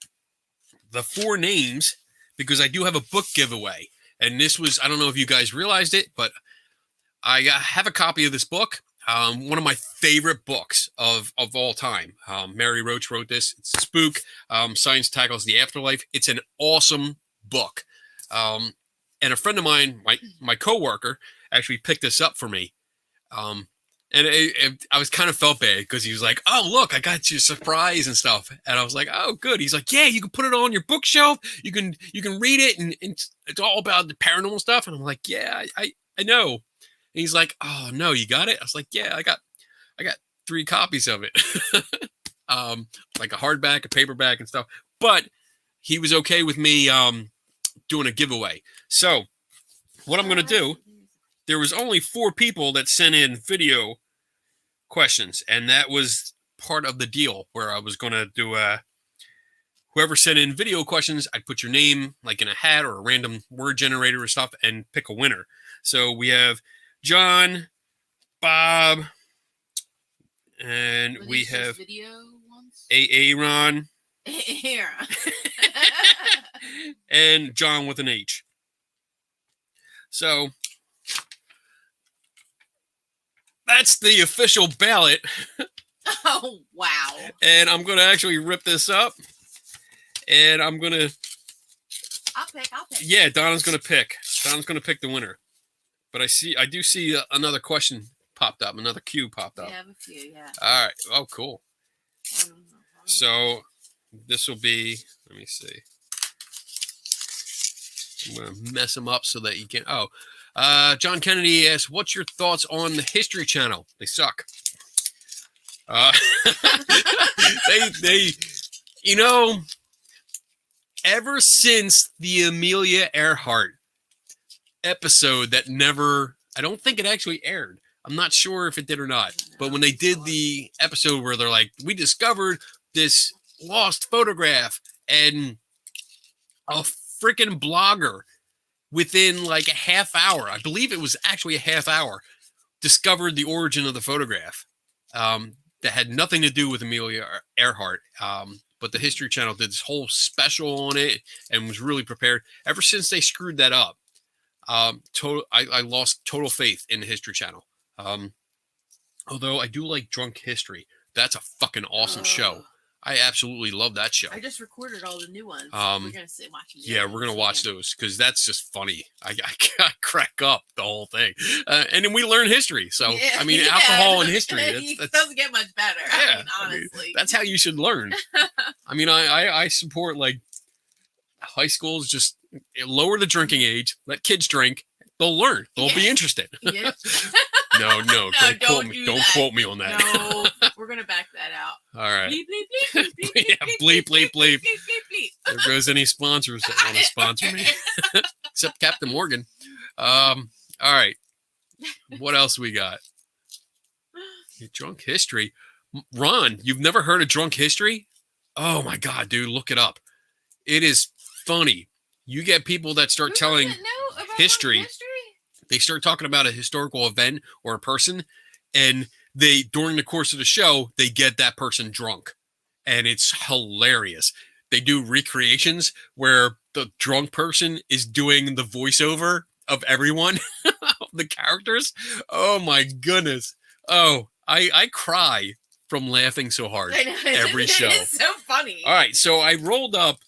[SPEAKER 1] the 4 names because I do have a book giveaway. And this was, I don't know if you guys realized it, but I have a copy of this book. One of my favorite books of all time. Mary Roach wrote this. It's Spook. Science Tackles the Afterlife. It's an awesome book. And a friend of mine, my coworker, actually picked this up for me. And And I was kind of felt bad because he was like, "Oh, look, I got you a surprise and stuff." And I was like, "Oh, good." He's like, "Yeah, you can put it on your bookshelf. You can read it, and it's all about the paranormal stuff." And I'm like, "Yeah, I know." And he's like, "Oh no, you got it?" I was like, "Yeah, I got 3 copies of it, like a hardback, a paperback, and stuff." But he was okay with me doing a giveaway. So what I'm gonna do? There was only 4 people that sent in video questions, and that was part of the deal where I was going to do whoever sent in video questions, I'd put your name like in a hat or a random word generator or stuff and pick a winner. So we have John, Bob, and we have
[SPEAKER 2] video ones?
[SPEAKER 1] Aaron
[SPEAKER 2] Here.
[SPEAKER 1] and John with an H. So that's the official ballot.
[SPEAKER 2] Oh, wow.
[SPEAKER 1] And I'm going to actually rip this up. And I'm going to...
[SPEAKER 2] I'll pick.
[SPEAKER 1] Yeah, Donna's going to pick. Donna's going to pick the winner. But I do see another question popped up. Another cue popped up.
[SPEAKER 2] We have a few, yeah.
[SPEAKER 1] All right. Oh, cool. So this will be... Let me see. I'm going to mess them up so that you can... Oh, John Kennedy asks, "What's your thoughts on the History Channel? They suck." They, ever since the Amelia Earhart episode that I don't think it actually aired. I'm not sure if it did or not. But when they did the episode where they're like, "We discovered this lost photograph," and a freaking blogger within like a half hour, I believe it was actually a half hour, discovered the origin of the photograph that had nothing to do with Amelia Earhart. But the History Channel did this whole special on it and was really prepared. Ever since they screwed that up, I lost total faith in the History Channel. Although I do like Drunk History. That's a fucking awesome show. I absolutely love that show.
[SPEAKER 2] I just recorded all the new ones. We're gonna sit and watch them.
[SPEAKER 1] Yeah, we're gonna watch those because that's just funny. I crack up the whole thing, and then we learn history. So
[SPEAKER 2] Yeah,
[SPEAKER 1] I mean,
[SPEAKER 2] yeah.
[SPEAKER 1] alcohol and history.
[SPEAKER 2] It doesn't get much better.
[SPEAKER 1] Yeah,
[SPEAKER 2] Honestly,
[SPEAKER 1] that's how you should learn. I mean, I support like high schools. Just lower the drinking age. Let kids drink. They'll learn. They'll be interested.
[SPEAKER 2] Yeah.
[SPEAKER 1] No, don't quote me. Don't quote me on that.
[SPEAKER 2] No, we're gonna back that out.
[SPEAKER 1] All right.
[SPEAKER 2] Bleep, bleep, bleep, bleep, bleep,
[SPEAKER 1] Yeah, bleep, bleep, bleep.
[SPEAKER 2] bleep, bleep.
[SPEAKER 1] There goes any sponsors that want to sponsor me, except Captain Morgan. All right. What else we got? Drunk History. Ron, you've never heard of Drunk History? Oh my God, dude, look it up. It is funny. You get people that start telling history. They start talking about a historical event or a person, and they, during the course of the show, they get that person drunk. And it's hilarious. They do recreations where the drunk person is doing the voiceover of everyone, of the characters. Oh my goodness. Oh, I cry from laughing so hard every show.
[SPEAKER 2] It's so funny.
[SPEAKER 1] All right, so I rolled up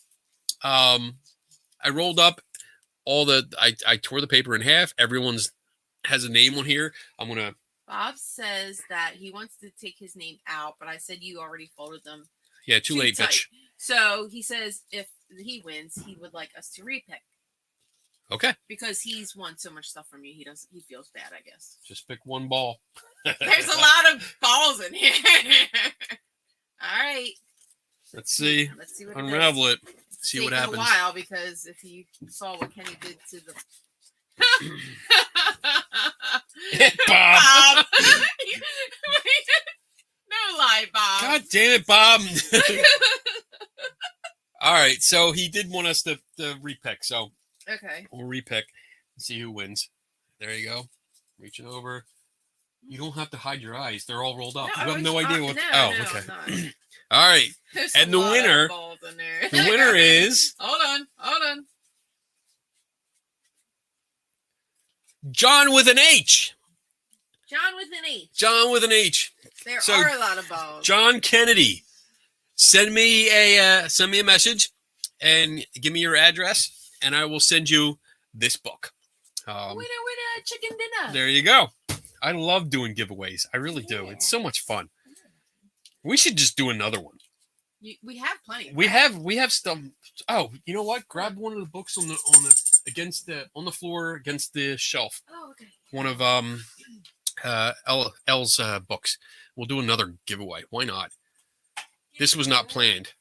[SPEAKER 1] all I tore the paper in half. Everyone's has a name on here. I'm gonna.
[SPEAKER 2] Bob says that he wants to take his name out, but I said you already folded them.
[SPEAKER 1] Yeah, too late,
[SPEAKER 2] tight.
[SPEAKER 1] bitch.
[SPEAKER 2] So he says if he wins, he would like us to repick
[SPEAKER 1] Okay,
[SPEAKER 2] because he's won so much stuff from you. He feels bad, I guess.
[SPEAKER 1] just pick one ball.
[SPEAKER 2] There's a lot of balls in here. All right.
[SPEAKER 1] Let's see.
[SPEAKER 2] Let's see what
[SPEAKER 1] Unravel it.
[SPEAKER 2] It's
[SPEAKER 1] See what
[SPEAKER 2] taken
[SPEAKER 1] happens.
[SPEAKER 2] A while because if you saw what Kenny did to the
[SPEAKER 1] Bob.
[SPEAKER 2] No lie, Bob.
[SPEAKER 1] God damn it, Bob. All right, so he did want us to repick, so
[SPEAKER 2] Okay.
[SPEAKER 1] we'll repick and see who wins. There you go. Reaching over. You don't have to hide your eyes. They're all rolled up.
[SPEAKER 2] No,
[SPEAKER 1] You have no idea what.
[SPEAKER 2] No,
[SPEAKER 1] okay.
[SPEAKER 2] I'm not.
[SPEAKER 1] All right.
[SPEAKER 2] There's
[SPEAKER 1] And
[SPEAKER 2] a
[SPEAKER 1] the
[SPEAKER 2] lot of
[SPEAKER 1] winner-
[SPEAKER 2] balls in there.
[SPEAKER 1] The winner is
[SPEAKER 2] Hold on.
[SPEAKER 1] John with an H.
[SPEAKER 2] John with an H.
[SPEAKER 1] John with an H.
[SPEAKER 2] There
[SPEAKER 1] So,
[SPEAKER 2] are a lot of balls.
[SPEAKER 1] John Kennedy. Send me a message and give me your address, and I will send you this book.
[SPEAKER 2] Winner, chicken dinner.
[SPEAKER 1] There you go. I love doing giveaways. I really do. It's so much fun. We should just do another one.
[SPEAKER 2] We have plenty.
[SPEAKER 1] We have stuff. Oh, you know what? Grab one of the books on the floor against the shelf.
[SPEAKER 2] Oh, okay.
[SPEAKER 1] One of L's books. We'll do another giveaway. Why not? This was not planned,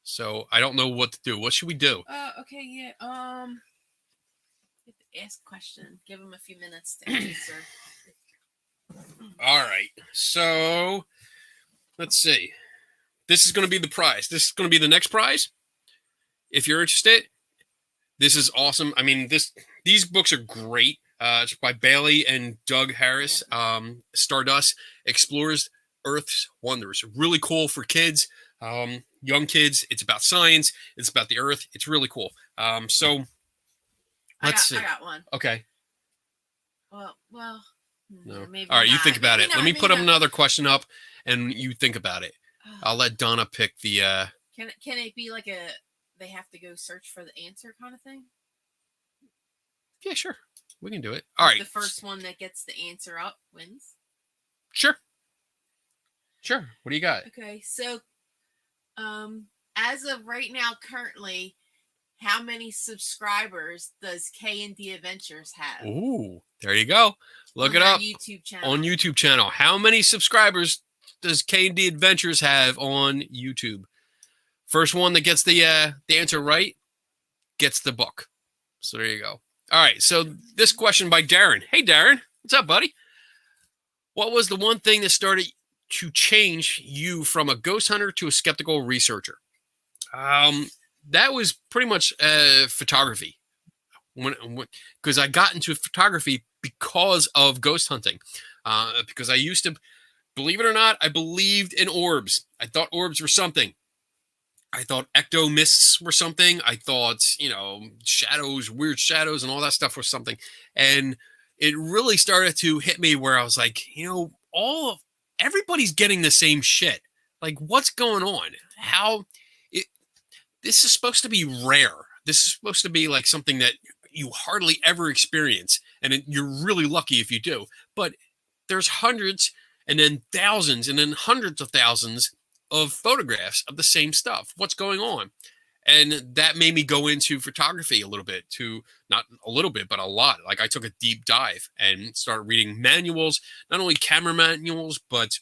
[SPEAKER 1] so I don't know what to do. What should we do?
[SPEAKER 2] Okay, yeah. You have to ask a question. Give them a few minutes to answer.
[SPEAKER 1] All right. So let's see. This is going to be the prize. This is going to be the next prize. If you're interested, this is awesome. I mean, these books are great. It's by Bailey and Doug Harris. Stardust Explores Earth's Wonders. Really cool for kids, young kids. It's about science. It's about the Earth. It's really cool. So let's see.
[SPEAKER 2] I got one.
[SPEAKER 1] Okay.
[SPEAKER 2] Well.
[SPEAKER 1] No.
[SPEAKER 2] Maybe
[SPEAKER 1] All right, you
[SPEAKER 2] not.
[SPEAKER 1] think about
[SPEAKER 2] Maybe
[SPEAKER 1] it.
[SPEAKER 2] not,
[SPEAKER 1] Let me
[SPEAKER 2] maybe
[SPEAKER 1] put
[SPEAKER 2] not.
[SPEAKER 1] another question up, and you think about it. I'll let Donna pick the.
[SPEAKER 2] Can it be like they have to go search for the answer kind of thing?
[SPEAKER 1] Yeah, sure. We can do it. All right.
[SPEAKER 2] The first one that gets the answer up wins.
[SPEAKER 1] Sure. Sure. What do you got?
[SPEAKER 2] Okay, so as of right now, currently, how many subscribers does K&D Adventures have?
[SPEAKER 1] Ooh, there you go. Look
[SPEAKER 2] on
[SPEAKER 1] it
[SPEAKER 2] their
[SPEAKER 1] up
[SPEAKER 2] YouTube channel.
[SPEAKER 1] on YouTube channel. How many subscribers does K&D Adventures have on YouTube? First one that gets the answer right gets the book. So there you go. All right. So this question by Darren. Hey, Darren. What's up, buddy? What was the one thing that started to change you from a ghost hunter to a skeptical researcher? That was pretty much photography. Because I got into photography because of ghost hunting. Because I used to, believe it or not, I believed in orbs. I thought orbs were something. I thought ecto mists were something. I thought, shadows, weird shadows and all that stuff was something. And it really started to hit me where I was like, everybody's getting the same shit. Like, what's going on? This is supposed to be rare. This is supposed to be like something that you hardly ever experience. And you're really lucky if you do. But there's hundreds and then thousands and then hundreds of thousands of photographs of the same stuff. What's going on? And that made me go into photography a little bit, not a little bit, but a lot. Like I took a deep dive and started reading manuals, not only camera manuals, but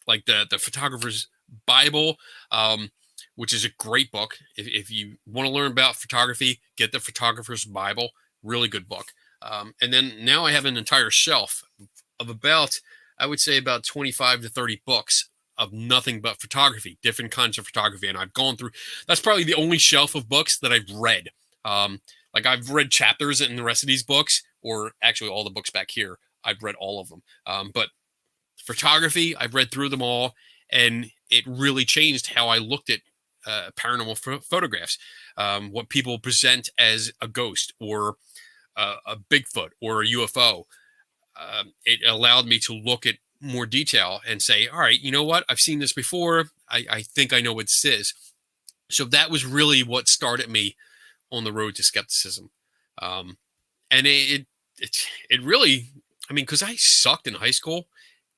[SPEAKER 1] like the photographer's Bible, which is a great book. If you want to learn about photography, get the photographer's Bible, really good book. And then now I have an entire shelf of I would say about 25 to 30 books of nothing but photography, different kinds of photography. And I've gone through, that's probably the only shelf of books that I've read. Like I've read chapters in the rest of these books, or actually all the books back here, I've read all of them. But photography, I've read through them all, and it really changed how I looked at paranormal photographs, what people present as a ghost or a Bigfoot or a UFO. It allowed me to look at more detail and say, all right, you know what? I've seen this before. I think I know what this is. So that was really what started me on the road to skepticism. And it really, I mean, because I sucked in high school.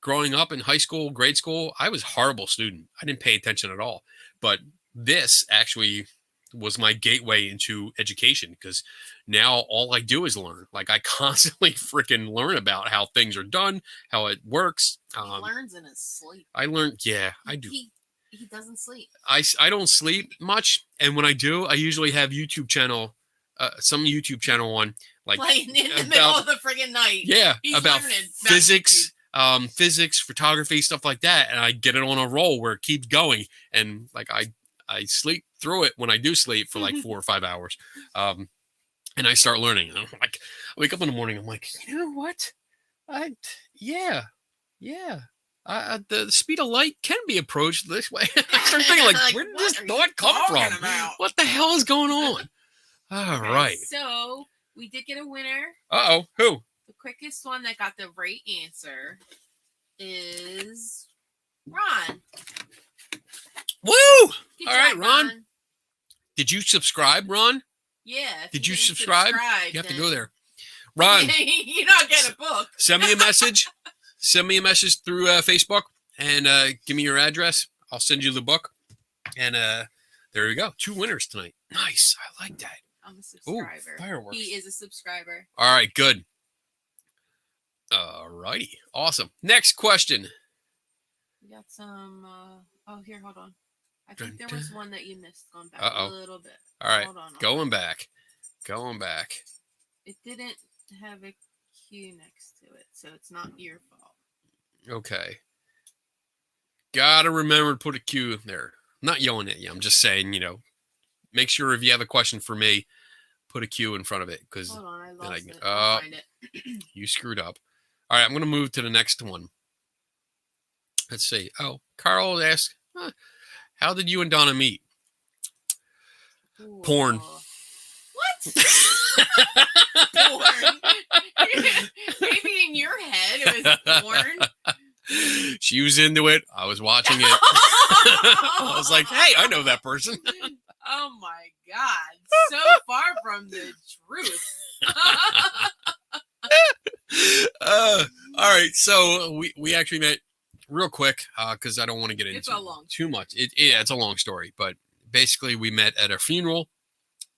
[SPEAKER 1] Growing up in high school, grade school, I was a horrible student. I didn't pay attention at all. But this actually was my gateway into education, because now all I do is learn. Like I constantly freaking learn about how things are done, how it works.
[SPEAKER 2] He learns in his sleep.
[SPEAKER 1] I learned, yeah, I do.
[SPEAKER 2] He doesn't sleep.
[SPEAKER 1] I don't sleep much, and when I do, I usually have some YouTube channel on, like
[SPEAKER 2] playing in the middle of the friggin' night.
[SPEAKER 1] Yeah,
[SPEAKER 2] He's
[SPEAKER 1] about
[SPEAKER 2] learning
[SPEAKER 1] physics, physics, photography, stuff like that, and I get it on a roll where it keeps going, and like I sleep through it when I do sleep for like 4 or 5 hours, and I start learning. And I'm like, I wake up in the morning, I'm like, you know what? The speed of light can be approached this way. I start thinking, like, where did this thought come from? What the hell is going on? All right.
[SPEAKER 2] So we did get a winner.
[SPEAKER 1] Uh-oh. Who?
[SPEAKER 2] The quickest one that got the right answer is Ron.
[SPEAKER 1] Woo!
[SPEAKER 2] Good
[SPEAKER 1] All right,
[SPEAKER 2] job,
[SPEAKER 1] Ron. Did you subscribe, Ron?
[SPEAKER 2] Yeah.
[SPEAKER 1] Did you
[SPEAKER 2] didn't
[SPEAKER 1] subscribe? You have to go there. Ron,
[SPEAKER 2] You're not getting a book.
[SPEAKER 1] send me a message. Send me a message through Facebook and give me your address. I'll send you the book. And there you go. 2 winners tonight. Nice. I like that.
[SPEAKER 2] I'm a
[SPEAKER 1] Ooh,
[SPEAKER 2] subscriber.
[SPEAKER 1] fireworks.
[SPEAKER 2] He is a subscriber.
[SPEAKER 1] All right, good. All righty. Awesome. Next question.
[SPEAKER 2] We got some. Oh, here, hold on. I
[SPEAKER 1] Dun,
[SPEAKER 2] think there was
[SPEAKER 1] dun.
[SPEAKER 2] one that you missed. Going back
[SPEAKER 1] Uh-oh.
[SPEAKER 2] a little bit.
[SPEAKER 1] All right.
[SPEAKER 2] Hold on.
[SPEAKER 1] Going back. Going back.
[SPEAKER 2] It didn't have a Q next to it, so it's not your fault.
[SPEAKER 1] Okay. Gotta remember to put a Q in there. I'm not yelling at you. I'm just saying, make sure if you have a question for me, put a Q in front of it because
[SPEAKER 2] Hold on, I
[SPEAKER 1] then
[SPEAKER 2] lost
[SPEAKER 1] can-
[SPEAKER 2] it. I'll find it.
[SPEAKER 1] you screwed up. All right, I'm going to move to the next one. Let's see. Oh, Carl asked, how did you and Donna meet? Porn.
[SPEAKER 2] What? Porn. Maybe in your head it was porn.
[SPEAKER 1] She was into it. I was watching it. I was like, hey, I know that person.
[SPEAKER 2] Oh my God. So far from the truth.
[SPEAKER 1] All right. So we actually met real quick because I don't want to get
[SPEAKER 2] It's
[SPEAKER 1] into
[SPEAKER 2] a long
[SPEAKER 1] too much. It's a long story, but basically we met at a funeral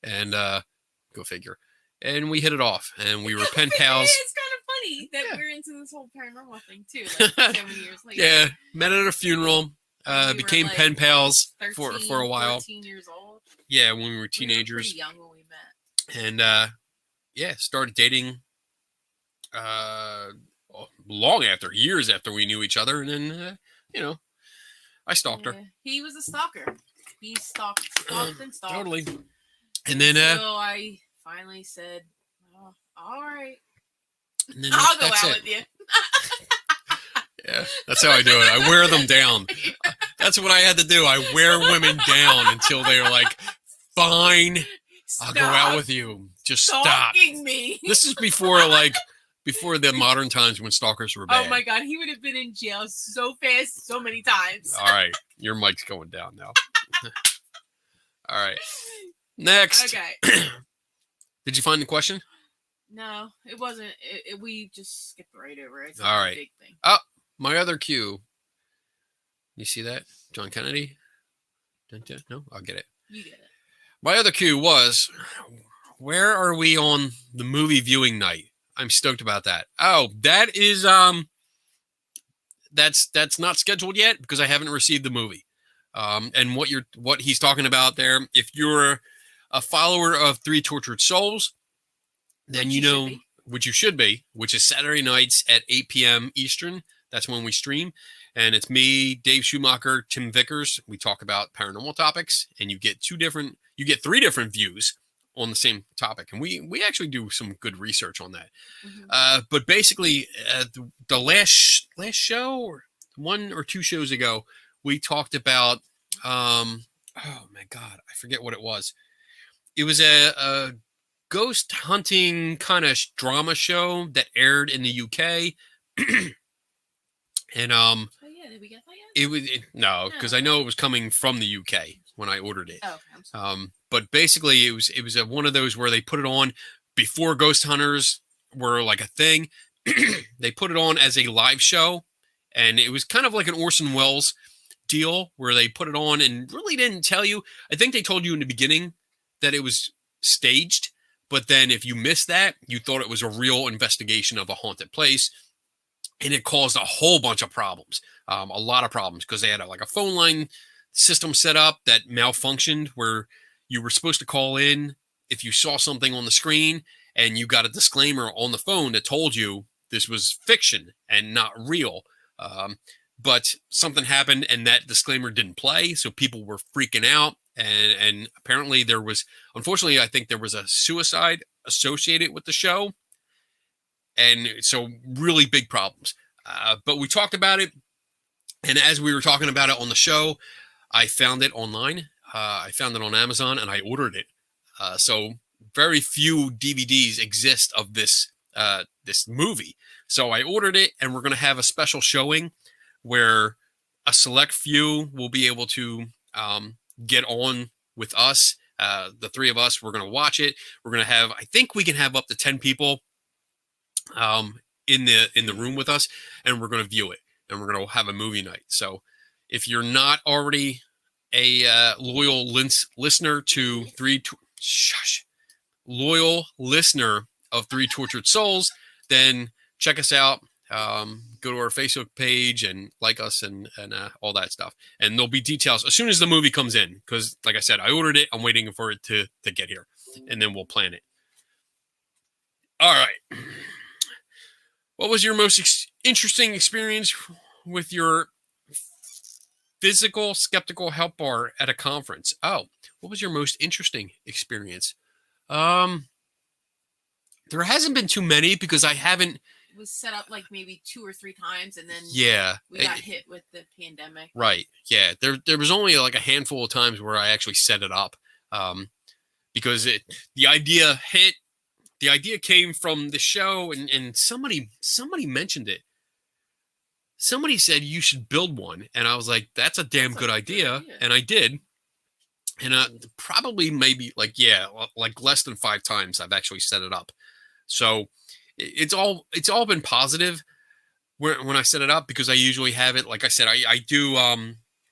[SPEAKER 1] and go figure. And we hit it off and we were pen pals.
[SPEAKER 2] It's kind of funny that we're into this whole paranormal thing too, like so many years later.
[SPEAKER 1] Yeah. Met at a funeral.
[SPEAKER 2] We were,
[SPEAKER 1] Became
[SPEAKER 2] like,
[SPEAKER 1] pen pals
[SPEAKER 2] 13,
[SPEAKER 1] for a while.
[SPEAKER 2] 14 years old.
[SPEAKER 1] Yeah, when we were
[SPEAKER 2] We were
[SPEAKER 1] teenagers.
[SPEAKER 2] pretty young when we met.
[SPEAKER 1] And started dating long after, years after we knew each other. And then, I stalked her.
[SPEAKER 2] Yeah. He was a stalker. He stalked and stalked.
[SPEAKER 1] Totally. And then,
[SPEAKER 2] so I finally said, oh, all right.
[SPEAKER 1] and then
[SPEAKER 2] I'll go
[SPEAKER 1] that's
[SPEAKER 2] out
[SPEAKER 1] it.
[SPEAKER 2] with you.
[SPEAKER 1] Yeah, that's how I do it. I wear them down. That's what I had to do. I wear women down until they're like, fine, I'll go out with you. Just stop.
[SPEAKER 2] Stalking me.
[SPEAKER 1] This is before the modern times when stalkers were bad.
[SPEAKER 2] Oh my God, he would have been in jail so fast, so many times.
[SPEAKER 1] All right, your mic's going down now. All right, next.
[SPEAKER 2] Okay.
[SPEAKER 1] Did you find the question?
[SPEAKER 2] No, it wasn't. We just skipped right over it. It's
[SPEAKER 1] All
[SPEAKER 2] not
[SPEAKER 1] right.
[SPEAKER 2] a big thing.
[SPEAKER 1] My other cue. You see that? John Kennedy? No, I'll get it.
[SPEAKER 2] You get it.
[SPEAKER 1] My other cue was, where are we on the movie viewing night? I'm stoked about that. Oh, that is that's not scheduled yet because I haven't received the movie. And what he's talking about there, if you're a follower of Three Tortured Souls, then you know, which you should be, which is Saturday nights at 8 p.m. Eastern. That's when we stream. And it's me, Dave Schumacher, Tim Vickers. We talk about paranormal topics, and you get 3 different views on the same topic. And we actually do some good research on that.
[SPEAKER 2] Mm-hmm.
[SPEAKER 1] But basically, the last show, or 1 or 2 shows ago, we talked about, oh my God, I forget what it was. It was a ghost hunting kind of drama show that aired in the UK. And
[SPEAKER 2] Oh yeah, did we get that yet?
[SPEAKER 1] no, because I know it was coming from the UK when I ordered it.
[SPEAKER 2] Oh, okay, I'm sorry.
[SPEAKER 1] But basically, it was one of those where they put it on before ghost hunters were like a thing. They put it on as a live show, and it was kind of like an Orson Welles deal where they put it on and really didn't tell you. I think they told you in the beginning that it was staged, but then if you missed that, you thought it was a real investigation of a haunted place. And it caused a whole bunch of problems, a lot of problems, because they had a phone line system set up that malfunctioned where you were supposed to call in if you saw something on the screen and you got a disclaimer on the phone that told you this was fiction and not real. But something happened and that disclaimer didn't play. So people were freaking out. And apparently unfortunately, I think there was a suicide associated with the show. And so really big problems. But we talked about it. And as we were talking about it on the show, I found it online. I found it on Amazon and I ordered it. So very few DVDs exist of this movie. So I ordered it and we're going to have a special showing where a select few will be able to get on with us. The 3 of us, we're going to watch it. We're going to have, I think we can have up to 10 people in the room with us, and we're going to view it, and we're going to have a movie night. So if you're not already a loyal listener to loyal listener of Three Tortured Souls, then check us out. Go to our Facebook page and like us and all that stuff. And there'll be details as soon as the movie comes in, because like I said, I ordered it. I'm waiting for it to get here, and then we'll plan it. All right. What was your most interesting experience with your physical skeptical help bar at a conference? Oh, what was your most interesting experience? There hasn't been too many because I haven't.
[SPEAKER 2] It was set up like maybe 2 or 3 times, and then we got hit with the pandemic.
[SPEAKER 1] Right. Yeah. There was only like a handful of times where I actually set it up, because the idea came from the show, and somebody mentioned it. Somebody said you should build one, and I was like, that's a damn good idea. And I did. And probably maybe like less than 5 times I've actually set it up. So it's all been positive when I set it up, because I usually have it. Like I said, I do,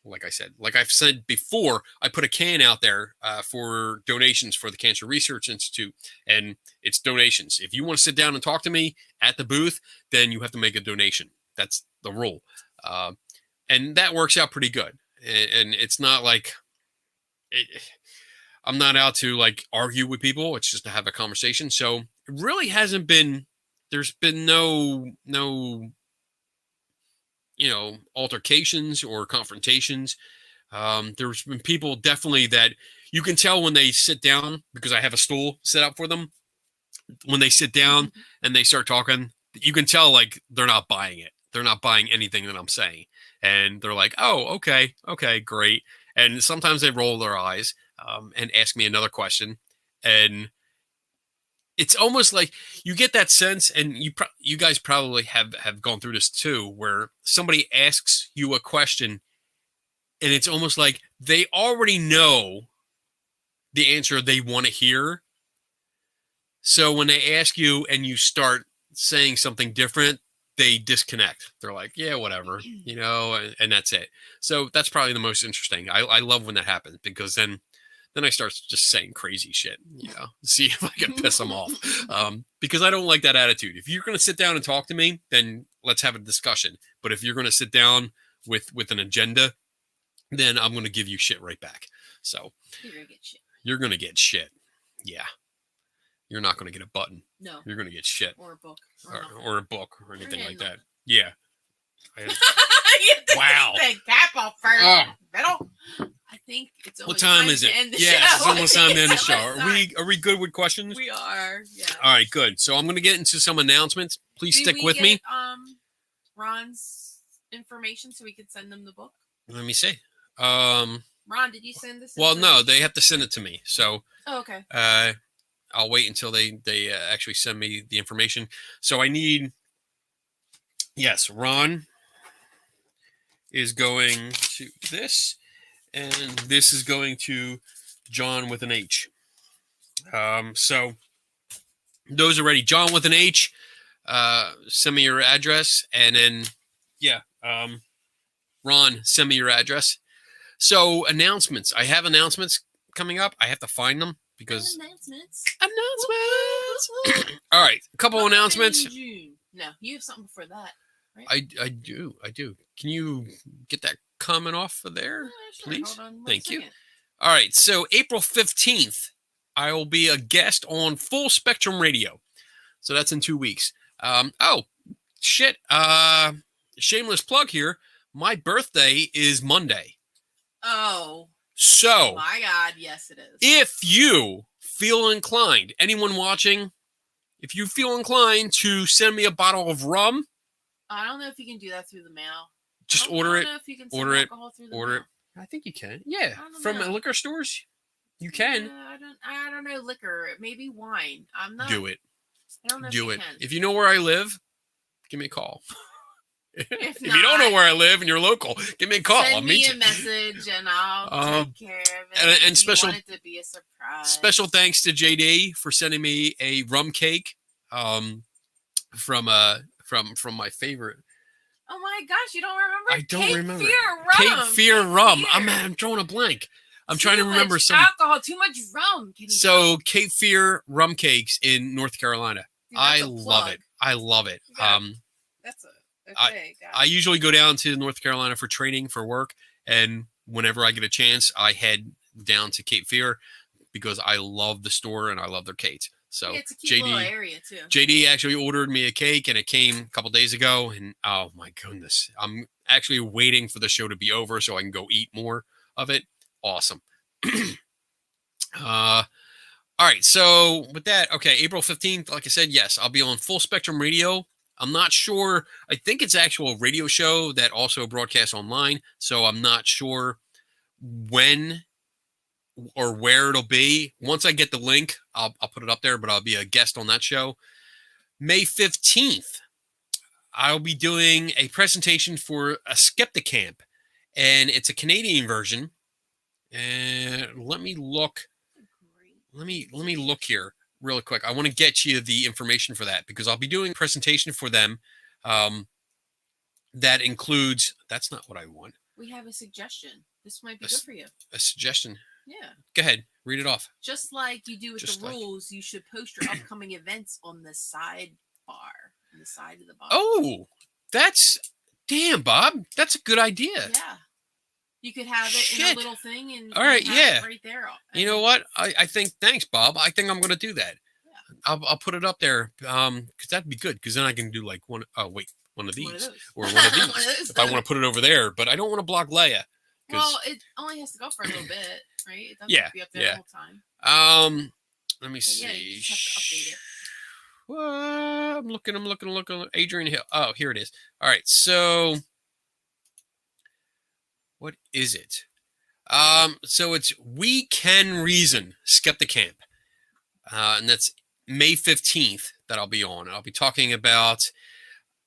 [SPEAKER 1] like I've said before, I put a can out there for donations for the Cancer Research Institute, and it's donations. If you want to sit down and talk to me at the booth, then you have to make a donation. That's the rule. And that works out pretty good. And it's not like I'm not out to like argue with people. It's just to have a conversation. So it really hasn't been, there's been no, altercations or confrontations. There's been people definitely that you can tell when they sit down, because I have a stool set up for them. When they sit down and they start talking, you can tell like they're not buying it. They're not buying anything that I'm saying. And they're like, oh, okay, great. And sometimes they roll their eyes and ask me another question. And it's almost like you get that sense, and you guys probably have gone through this too, where somebody asks you a question, and it's almost like they already know the answer they want to hear. So when they ask you and you start saying something different, they disconnect. They're like, yeah, whatever, and that's it. So that's probably the most interesting. I love when that happens, because then I start just saying crazy shit, see if I can piss them off. Because I don't like that attitude. If you're going to sit down and talk to me, then let's have a discussion. But if you're going to sit down with an agenda, then I'm going to give you shit right back. So
[SPEAKER 2] You're going to get shit.
[SPEAKER 1] You're going to get shit. Yeah. You're not going to get a button.
[SPEAKER 2] No.
[SPEAKER 1] You're going to get shit.
[SPEAKER 2] Or a book.
[SPEAKER 1] Or a book or anything like that. Yeah.
[SPEAKER 2] Wow. The cap off first. I think it's almost
[SPEAKER 1] what time is it? Yes, it's almost time to end the show. Are we good with questions?
[SPEAKER 2] We are. Yeah.
[SPEAKER 1] All right, good. So I'm going to get into some announcements. Please stick with me.
[SPEAKER 2] Ron's information so we could send them the book.
[SPEAKER 1] Let me see.
[SPEAKER 2] Ron, did you send this?
[SPEAKER 1] Well, no, they have to send it to me. So.
[SPEAKER 2] Oh, okay.
[SPEAKER 1] I'll wait until they actually send me the information. So I need. Yes, Ron is going to this, and this is going to John with an H. So those are ready. John with an H. Send me your address, and then Ron, send me your address. So announcements. I have announcements coming up. I have to find them. Because
[SPEAKER 2] announcements.
[SPEAKER 1] All right, a couple announcements.
[SPEAKER 2] No, you have something before that, right?
[SPEAKER 1] I do. Can you get that comment off of there,
[SPEAKER 2] sure.
[SPEAKER 1] please?
[SPEAKER 2] Hold on
[SPEAKER 1] Thank
[SPEAKER 2] second.
[SPEAKER 1] you. All right, so April 15th, I will be a guest on Full Spectrum Radio. So that's in 2 weeks. Shit. Shameless plug here. My birthday is Monday.
[SPEAKER 2] Oh.
[SPEAKER 1] So,
[SPEAKER 2] my God, yes, it is.
[SPEAKER 1] If you feel inclined, anyone watching, if you feel inclined to send me a bottle of rum,
[SPEAKER 2] I don't know if you can do that through the mail.
[SPEAKER 1] Just order it. Order it.
[SPEAKER 2] Order it.
[SPEAKER 1] I think you can. Yeah, from liquor stores, you can.
[SPEAKER 2] I don't know liquor. Maybe wine. I'm not.
[SPEAKER 1] Do it.
[SPEAKER 2] I don't know.
[SPEAKER 1] Do
[SPEAKER 2] if
[SPEAKER 1] it.
[SPEAKER 2] Can.
[SPEAKER 1] If you know where I live, give me a call.
[SPEAKER 2] If
[SPEAKER 1] you don't know where I live and you're local, give me a call.
[SPEAKER 2] Send me a message and I'll take care of it.
[SPEAKER 1] And special,
[SPEAKER 2] want it to be a surprise.
[SPEAKER 1] Special thanks to JD for sending me a rum cake. from my favorite.
[SPEAKER 2] Oh my gosh, you don't remember?
[SPEAKER 1] I don't
[SPEAKER 2] Cape
[SPEAKER 1] remember.
[SPEAKER 2] Fear rum.
[SPEAKER 1] Cape Fear rum.
[SPEAKER 2] Fear.
[SPEAKER 1] I'm drawing a blank. I'm trying to
[SPEAKER 2] Too
[SPEAKER 1] remember
[SPEAKER 2] much
[SPEAKER 1] some.
[SPEAKER 2] alcohol, too much rum. Kenny.
[SPEAKER 1] So Cape Fear rum cakes in North Carolina.
[SPEAKER 2] Dude, that's
[SPEAKER 1] I
[SPEAKER 2] a
[SPEAKER 1] love
[SPEAKER 2] plug.
[SPEAKER 1] it. I love it.
[SPEAKER 2] Yeah. That's okay. Guys.
[SPEAKER 1] I usually go down to North Carolina for training for work, and whenever I get a chance, I head down to Cape Fear because I love the store and I love their cakes. So
[SPEAKER 2] Yeah, it's a cute little area too.
[SPEAKER 1] JD actually ordered me a cake and it came a couple days ago, and oh my goodness, I'm actually waiting for the show to be over so I can go eat more of it. Awesome. All right, so with that, okay, April 15th, like I said, yes, I'll be on Full Spectrum Radio. I'm not sure. I think it's actual radio show that also broadcasts online, so I'm not sure when or where it'll be. Once I get the link, I'll put it up there, but I'll be a guest on that show. May 15th, I'll be doing a presentation for a Skeptic Camp, and it's a Canadian version. And let me look. Let me look here real quick. I want to get you the information for that because I'll be doing a presentation for them. That includes. That's not what I want.
[SPEAKER 2] We have a suggestion. This might be good for you.
[SPEAKER 1] A suggestion.
[SPEAKER 2] Yeah.
[SPEAKER 1] Go ahead. Read it off.
[SPEAKER 2] Just like you do with
[SPEAKER 1] Just
[SPEAKER 2] the
[SPEAKER 1] like-
[SPEAKER 2] rules, you should post your upcoming events on the side bar, on the side of the bar.
[SPEAKER 1] Oh, that's damn, Bob. That's a good idea.
[SPEAKER 2] Yeah. You could have it in
[SPEAKER 1] Shit.
[SPEAKER 2] a little thing and
[SPEAKER 1] All right,
[SPEAKER 2] you have
[SPEAKER 1] yeah.
[SPEAKER 2] it right there.
[SPEAKER 1] You know what? I think. Thanks, Bob. I think I'm going to do that.
[SPEAKER 2] Yeah.
[SPEAKER 1] I'll put it up there. Because that'd be good. Because then I can do like one. Oh wait, one of these
[SPEAKER 2] One of those.
[SPEAKER 1] or one of these.
[SPEAKER 2] One of those.
[SPEAKER 1] If I want to put it over there, but I don't want to block Leia. 'cause-
[SPEAKER 2] Well, it only has to go for a little bit, right? It doesn't
[SPEAKER 1] Yeah,
[SPEAKER 2] have to be up there
[SPEAKER 1] yeah.
[SPEAKER 2] the whole time.
[SPEAKER 1] Let me
[SPEAKER 2] But
[SPEAKER 1] see.
[SPEAKER 2] yeah, you just have to update it.
[SPEAKER 1] Well, I'm looking. Adrian Hill. Oh, here it is. All right. So, what is it? So it's We Can Reason Skeptic Camp, and that's May 15th that I'll be on. I'll be talking about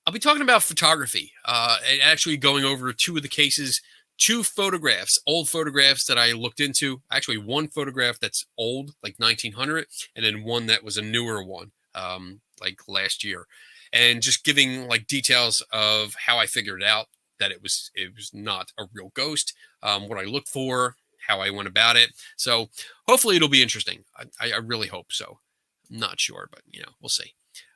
[SPEAKER 1] photography, and actually going over two of the cases. 2 photographs, old photographs that I looked into. Actually, one photograph that's old, like 1900, and then one that was a newer one, like last year. And just giving like details of how I figured out that it was not a real ghost, what I looked for, how I went about it. So hopefully it'll be interesting. I really hope so. I'm not sure, but we'll see.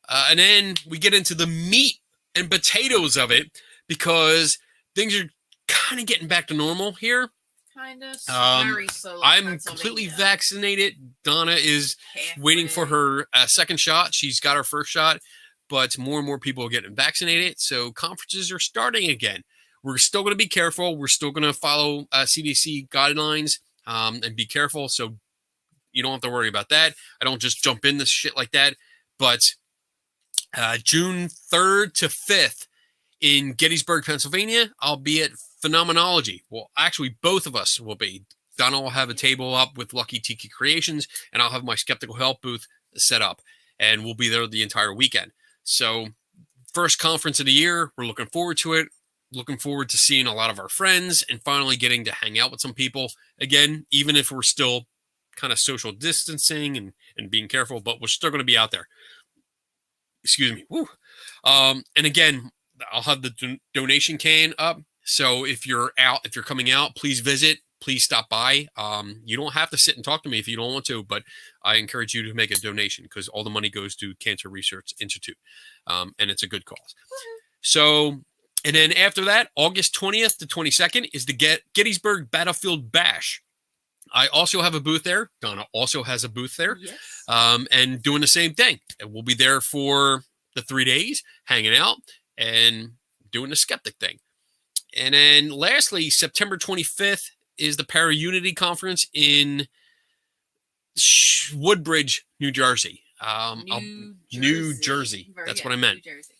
[SPEAKER 1] And then we get into the meat and potatoes of it because things are kind of getting back to normal here.
[SPEAKER 2] Kind of. Very slow.
[SPEAKER 1] I'm completely vaccinated. Donna is waiting for her second shot. She's got her first shot, but more and more people are getting vaccinated. So conferences are starting again. We're still going to be careful. We're still going to follow CDC guidelines and be careful. So you don't have to worry about that. I don't just jump into shit like that. But June 3rd to 5th in Gettysburg, Pennsylvania, I'll be at Phenomenology. Well, actually, both of us will be. Donna will have a table up with Lucky Tiki Creations, and I'll have my Skeptical Help booth set up, and we'll be there the entire weekend. So, first conference of the year, we're looking forward to it. Looking forward to seeing a lot of our friends and finally getting to hang out with some people again, even if we're still kind of social distancing and being careful, but we're still going to be out there. Excuse me. Woo. And again, I'll have the donation can up. So if you're coming out, please visit, please stop by. You don't have to sit and talk to me if you don't want to, but I encourage you to make a donation because all the money goes to Cancer Research Institute. And it's a good cause. So, and then after that, August 20th to 22nd is the Gettysburg Battlefield Bash. I also have a booth there. Donna also has a booth there.
[SPEAKER 2] Yes.
[SPEAKER 1] And doing the same thing. And we'll be there for the 3 days, hanging out and doing the skeptic thing. And then lastly, September 25th is the Para Unity Conference in Woodbridge, New Jersey. New Jersey. That's what I meant.
[SPEAKER 2] New Jersey.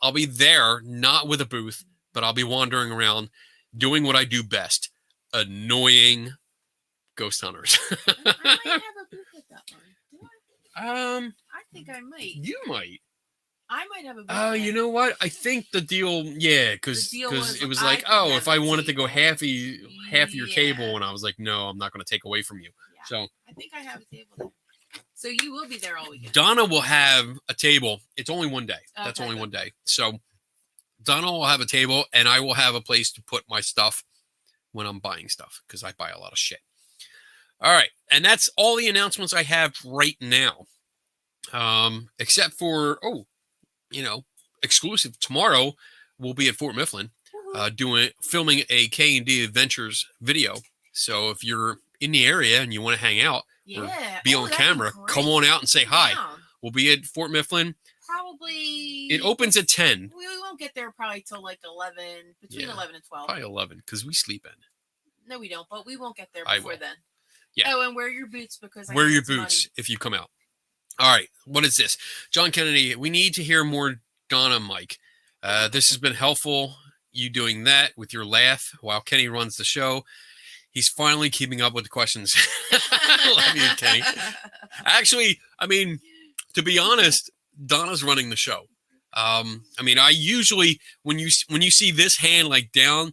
[SPEAKER 1] I'll be there, not with a booth, but I'll be wandering around doing what I do best, annoying ghost hunters.
[SPEAKER 2] I might have a booth at that one. Do I?
[SPEAKER 1] I
[SPEAKER 2] think I might.
[SPEAKER 1] You might.
[SPEAKER 2] I might have a booth.
[SPEAKER 1] Oh, you know what? I think the deal, because it was like, oh, if I wanted to go half of your table, and I was like, no, I'm not going to take away from you.
[SPEAKER 2] Yeah.
[SPEAKER 1] So
[SPEAKER 2] I think I have a table there. So you will be there all weekend.
[SPEAKER 1] Donna will have a table. It's only one day. That's
[SPEAKER 2] Okay,
[SPEAKER 1] only
[SPEAKER 2] good.
[SPEAKER 1] one day. So Donna will have a table, and I will have a place to put my stuff when I'm buying stuff, because I buy a lot of shit. All right. And that's all the announcements I have right now. Except for, exclusive tomorrow, we'll be at Fort Mifflin filming a K&D Adventures video. So if you're in the area and you want to hang out,
[SPEAKER 2] Yeah.
[SPEAKER 1] be on
[SPEAKER 2] that'd
[SPEAKER 1] camera,
[SPEAKER 2] great.
[SPEAKER 1] come on out and say hi.
[SPEAKER 2] Down.
[SPEAKER 1] We'll be at Fort Mifflin.
[SPEAKER 2] Probably.
[SPEAKER 1] It opens at 10.
[SPEAKER 2] We won't get there probably till like 11, between
[SPEAKER 1] Yeah.
[SPEAKER 2] 11 and 12.
[SPEAKER 1] Probably 11, because we sleep in.
[SPEAKER 2] No, we don't, but we won't get there
[SPEAKER 1] I
[SPEAKER 2] before
[SPEAKER 1] will.
[SPEAKER 2] then.
[SPEAKER 1] Yeah.
[SPEAKER 2] Oh, and wear your boots because I
[SPEAKER 1] Wear
[SPEAKER 2] need
[SPEAKER 1] your
[SPEAKER 2] some
[SPEAKER 1] boots if you come out. All right. What is this? John Kennedy, we need to hear more Donna Mike. This has been helpful, you doing that with your laugh while Kenny runs the show. He's finally keeping up with the questions. I love you, Kenny. Actually, I mean, to be honest, Donna's running the show. I usually, when you see this hand like down,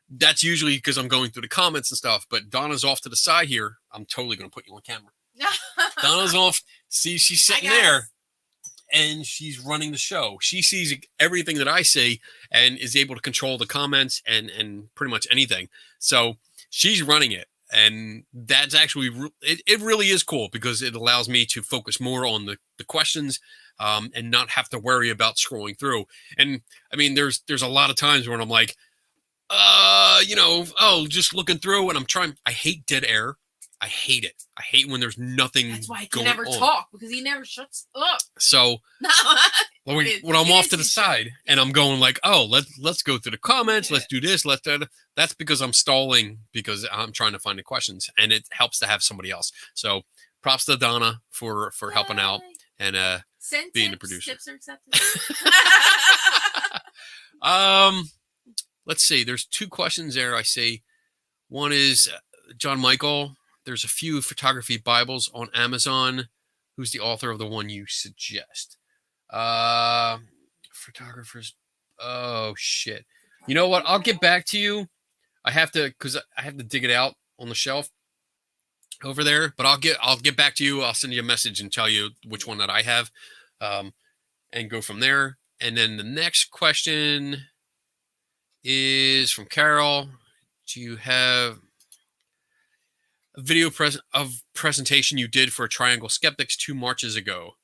[SPEAKER 1] that's usually because I'm going through the comments and stuff. But Donna's off to the side here. I'm totally going to put you on camera. Donna's off. See, she's sitting there, and she's running the show. She sees everything that I see and is able to control the comments and pretty much anything. So she's running it. And that's actually, it really is cool because it allows me to focus more on the questions and not have to worry about scrolling through. And I mean, there's a lot of times when I'm like, just looking through and I hate dead air. I hate it. I hate when there's nothing
[SPEAKER 2] That's why I can
[SPEAKER 1] going
[SPEAKER 2] never
[SPEAKER 1] on.
[SPEAKER 2] talk, because he never shuts up.
[SPEAKER 1] So when I'm off to the side and I'm going like, oh, let's go through the comments, let's do this, let's do that. That's because I'm stalling because I'm trying to find the questions, and it helps to have somebody else. So props to Donna for helping out and
[SPEAKER 2] Send
[SPEAKER 1] being the
[SPEAKER 2] tips.
[SPEAKER 1] producer.
[SPEAKER 2] Tips are accepted.
[SPEAKER 1] Let's see. There's two questions there. I see. One is John Michael. There's a few photography Bibles on Amazon. Who's the author of the one you suggest? Photographers. Oh shit. You know what? I'll get back to you. I have to dig it out on the shelf over there. But I'll get back to you. I'll send you a message and tell you which one that I have, and go from there. And then the next question is from Carol. Do you have a video presentation you did for Triangle Skeptics 2 Marches ago?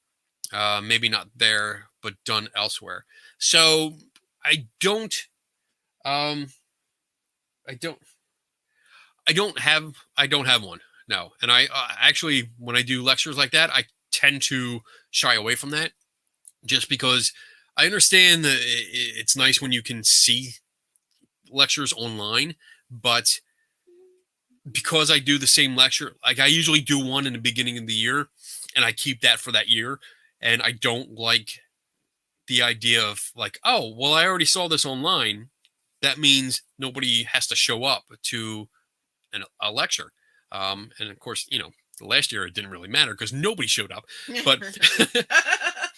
[SPEAKER 1] Maybe not there, but done elsewhere. So I don't have one. No. And I actually, when I do lectures like that, I tend to shy away from that just because I understand that it's nice when you can see lectures online, but because I do the same lecture, like I usually do one in the beginning of the year and I keep that for that year. And I don't like the idea of like, oh, well, I already saw this online. That means nobody has to show up to a lecture. And of course, last year it didn't really matter because nobody showed up, but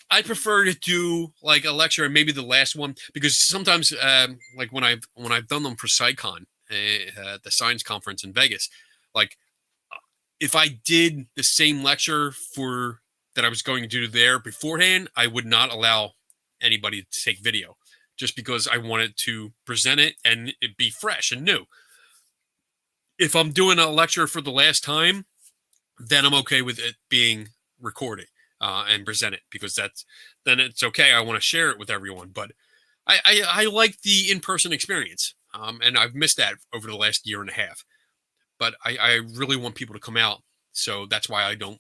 [SPEAKER 1] I prefer to do like a lecture and maybe the last one, because sometimes like when I've done them for SciCon, the science conference in Vegas, like if I did the same lecture that I was going to do there beforehand, I would not allow anybody to take video just because I wanted to present it and it be fresh and new. If I'm doing a lecture for the last time, then I'm okay with it being recorded and presented, because then it's okay. I want to share it with everyone, but I like the in-person experience. And I've missed that over the last year and a half, but I really want people to come out. So that's why I don't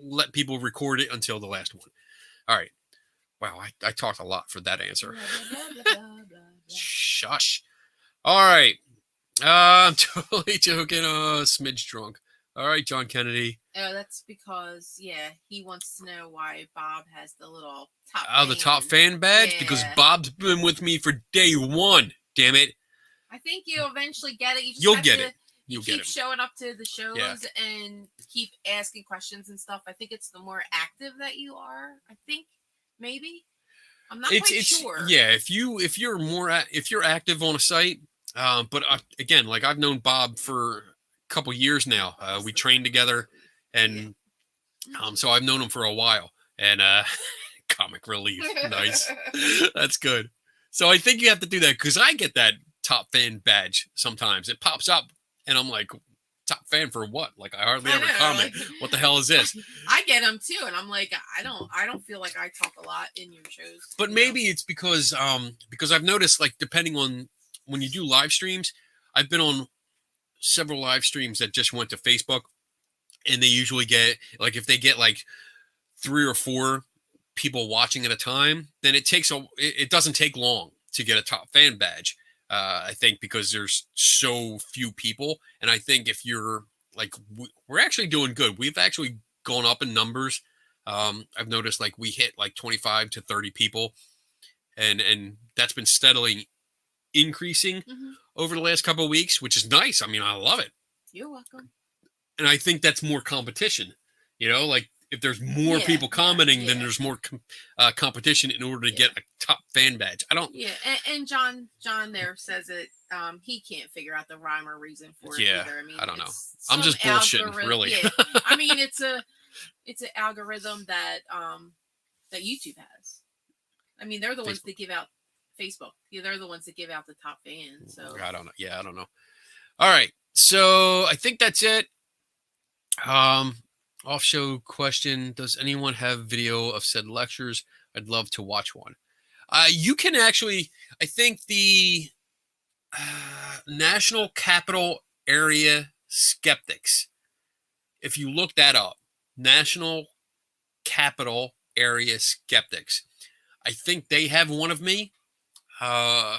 [SPEAKER 1] let people record it until the last one. All right. Wow. I talked a lot for that answer. Shush. All right. I'm totally joking. Smidge drunk. All right, John Kennedy.
[SPEAKER 2] Oh, that's because, he wants to know why Bob has the little top
[SPEAKER 1] the top fan badge?
[SPEAKER 2] Yeah.
[SPEAKER 1] Because Bob's been with me for day one. Damn it.
[SPEAKER 2] I think you'll eventually get it.
[SPEAKER 1] You'll get it. You'll
[SPEAKER 2] keep
[SPEAKER 1] get it.
[SPEAKER 2] showing up to the shows
[SPEAKER 1] Yeah.
[SPEAKER 2] and keep asking questions and stuff. I think it's the more active that you are. I think maybe. I'm not quite sure.
[SPEAKER 1] Yeah, if you're active on a site, but again, like I've known Bob for a couple years now. We trained together, and So I've known him for a while, and comic relief, nice. That's good. So I think you have to do that because I get that top fan badge sometimes. It pops up, and I'm like, top fan for what? Like I hardly ever comment. What the hell is this?
[SPEAKER 2] I get them too, and I'm like, I don't feel like I talk a lot in your shows.
[SPEAKER 1] But maybe it's because I've noticed, like, depending on when you do live streams, I've been on several live streams that just went to Facebook, and they usually get, like, if they get like 3 or 4 people watching at a time, then it doesn't take long to get a top fan badge. I think because there's so few people, and I think if you're like, we're actually doing good. We've actually gone up in numbers. I've noticed like we hit like 25 to 30 people, and that's been steadily increasing over the last couple of weeks, which is nice. I mean, I love it.
[SPEAKER 2] You're welcome.
[SPEAKER 1] And I think that's more competition. Like if there's more people commenting, then there's more competition in order to get a top fan badge. I don't.
[SPEAKER 2] Yeah, and John there says it. He can't figure out the rhyme or reason for it either. I mean,
[SPEAKER 1] I don't know. I'm just bullshitting, really.
[SPEAKER 2] Yeah. I mean, it's an algorithm that that YouTube has. I mean, they're the ones that give out Facebook. Yeah, they're the ones that give out the top fans. So
[SPEAKER 1] I don't know. Yeah, I don't know. All right, so I think that's it. Off-show question: does anyone have video of said lectures? I'd love to watch one. You can actually, I think the National Capital Area Skeptics. If you look that up, National Capital Area Skeptics, I think they have one of me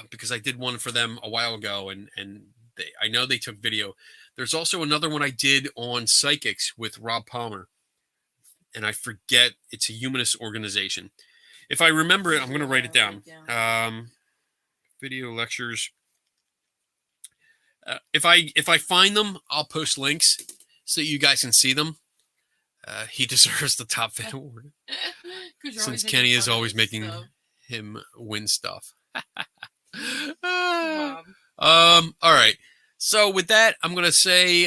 [SPEAKER 1] because I did one for them a while ago, and I know they took video. There's also another one I did on psychics with Rob Palmer, and I forget, it's a humanist organization. If I remember it, I'm going to write it down. Video lectures. If I find them, I'll post links so you guys can see them. He deserves the top fan award since Kenny is always making him win stuff. All right. So with that, I'm going to say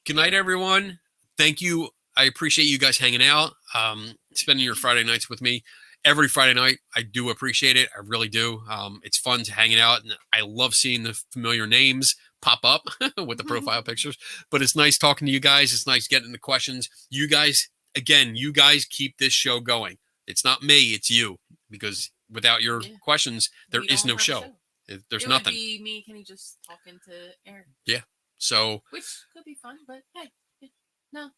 [SPEAKER 1] good night, everyone. Thank you. I appreciate you guys hanging out, spending your Friday nights with me. Every Friday night, I do appreciate it. I really do. It's fun to hang out, and I love seeing the familiar names pop up with the profile pictures. But it's nice talking to you guys. It's nice getting the questions. You guys keep this show going. It's not me, it's you. Because without your questions, there is no show. There's nothing.
[SPEAKER 2] It would be me and Kenny just talking to Aaron.
[SPEAKER 1] Yeah. So.
[SPEAKER 2] Which could be fun, but hey, no.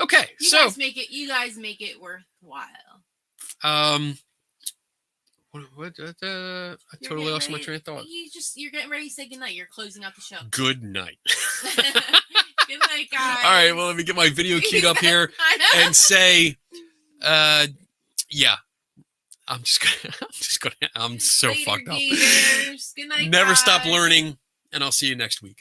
[SPEAKER 1] Okay.
[SPEAKER 2] You guys make it worthwhile.
[SPEAKER 1] I totally lost my train of thought.
[SPEAKER 2] You're getting ready to say goodnight. You're closing out the show.
[SPEAKER 1] Good night.
[SPEAKER 2] Good night, guys.
[SPEAKER 1] All right. Well, let me get my video queued up here and say, yeah. I'm so fugged up.
[SPEAKER 2] Good night,
[SPEAKER 1] Never
[SPEAKER 2] guys.
[SPEAKER 1] stop learning, and I'll see you next week.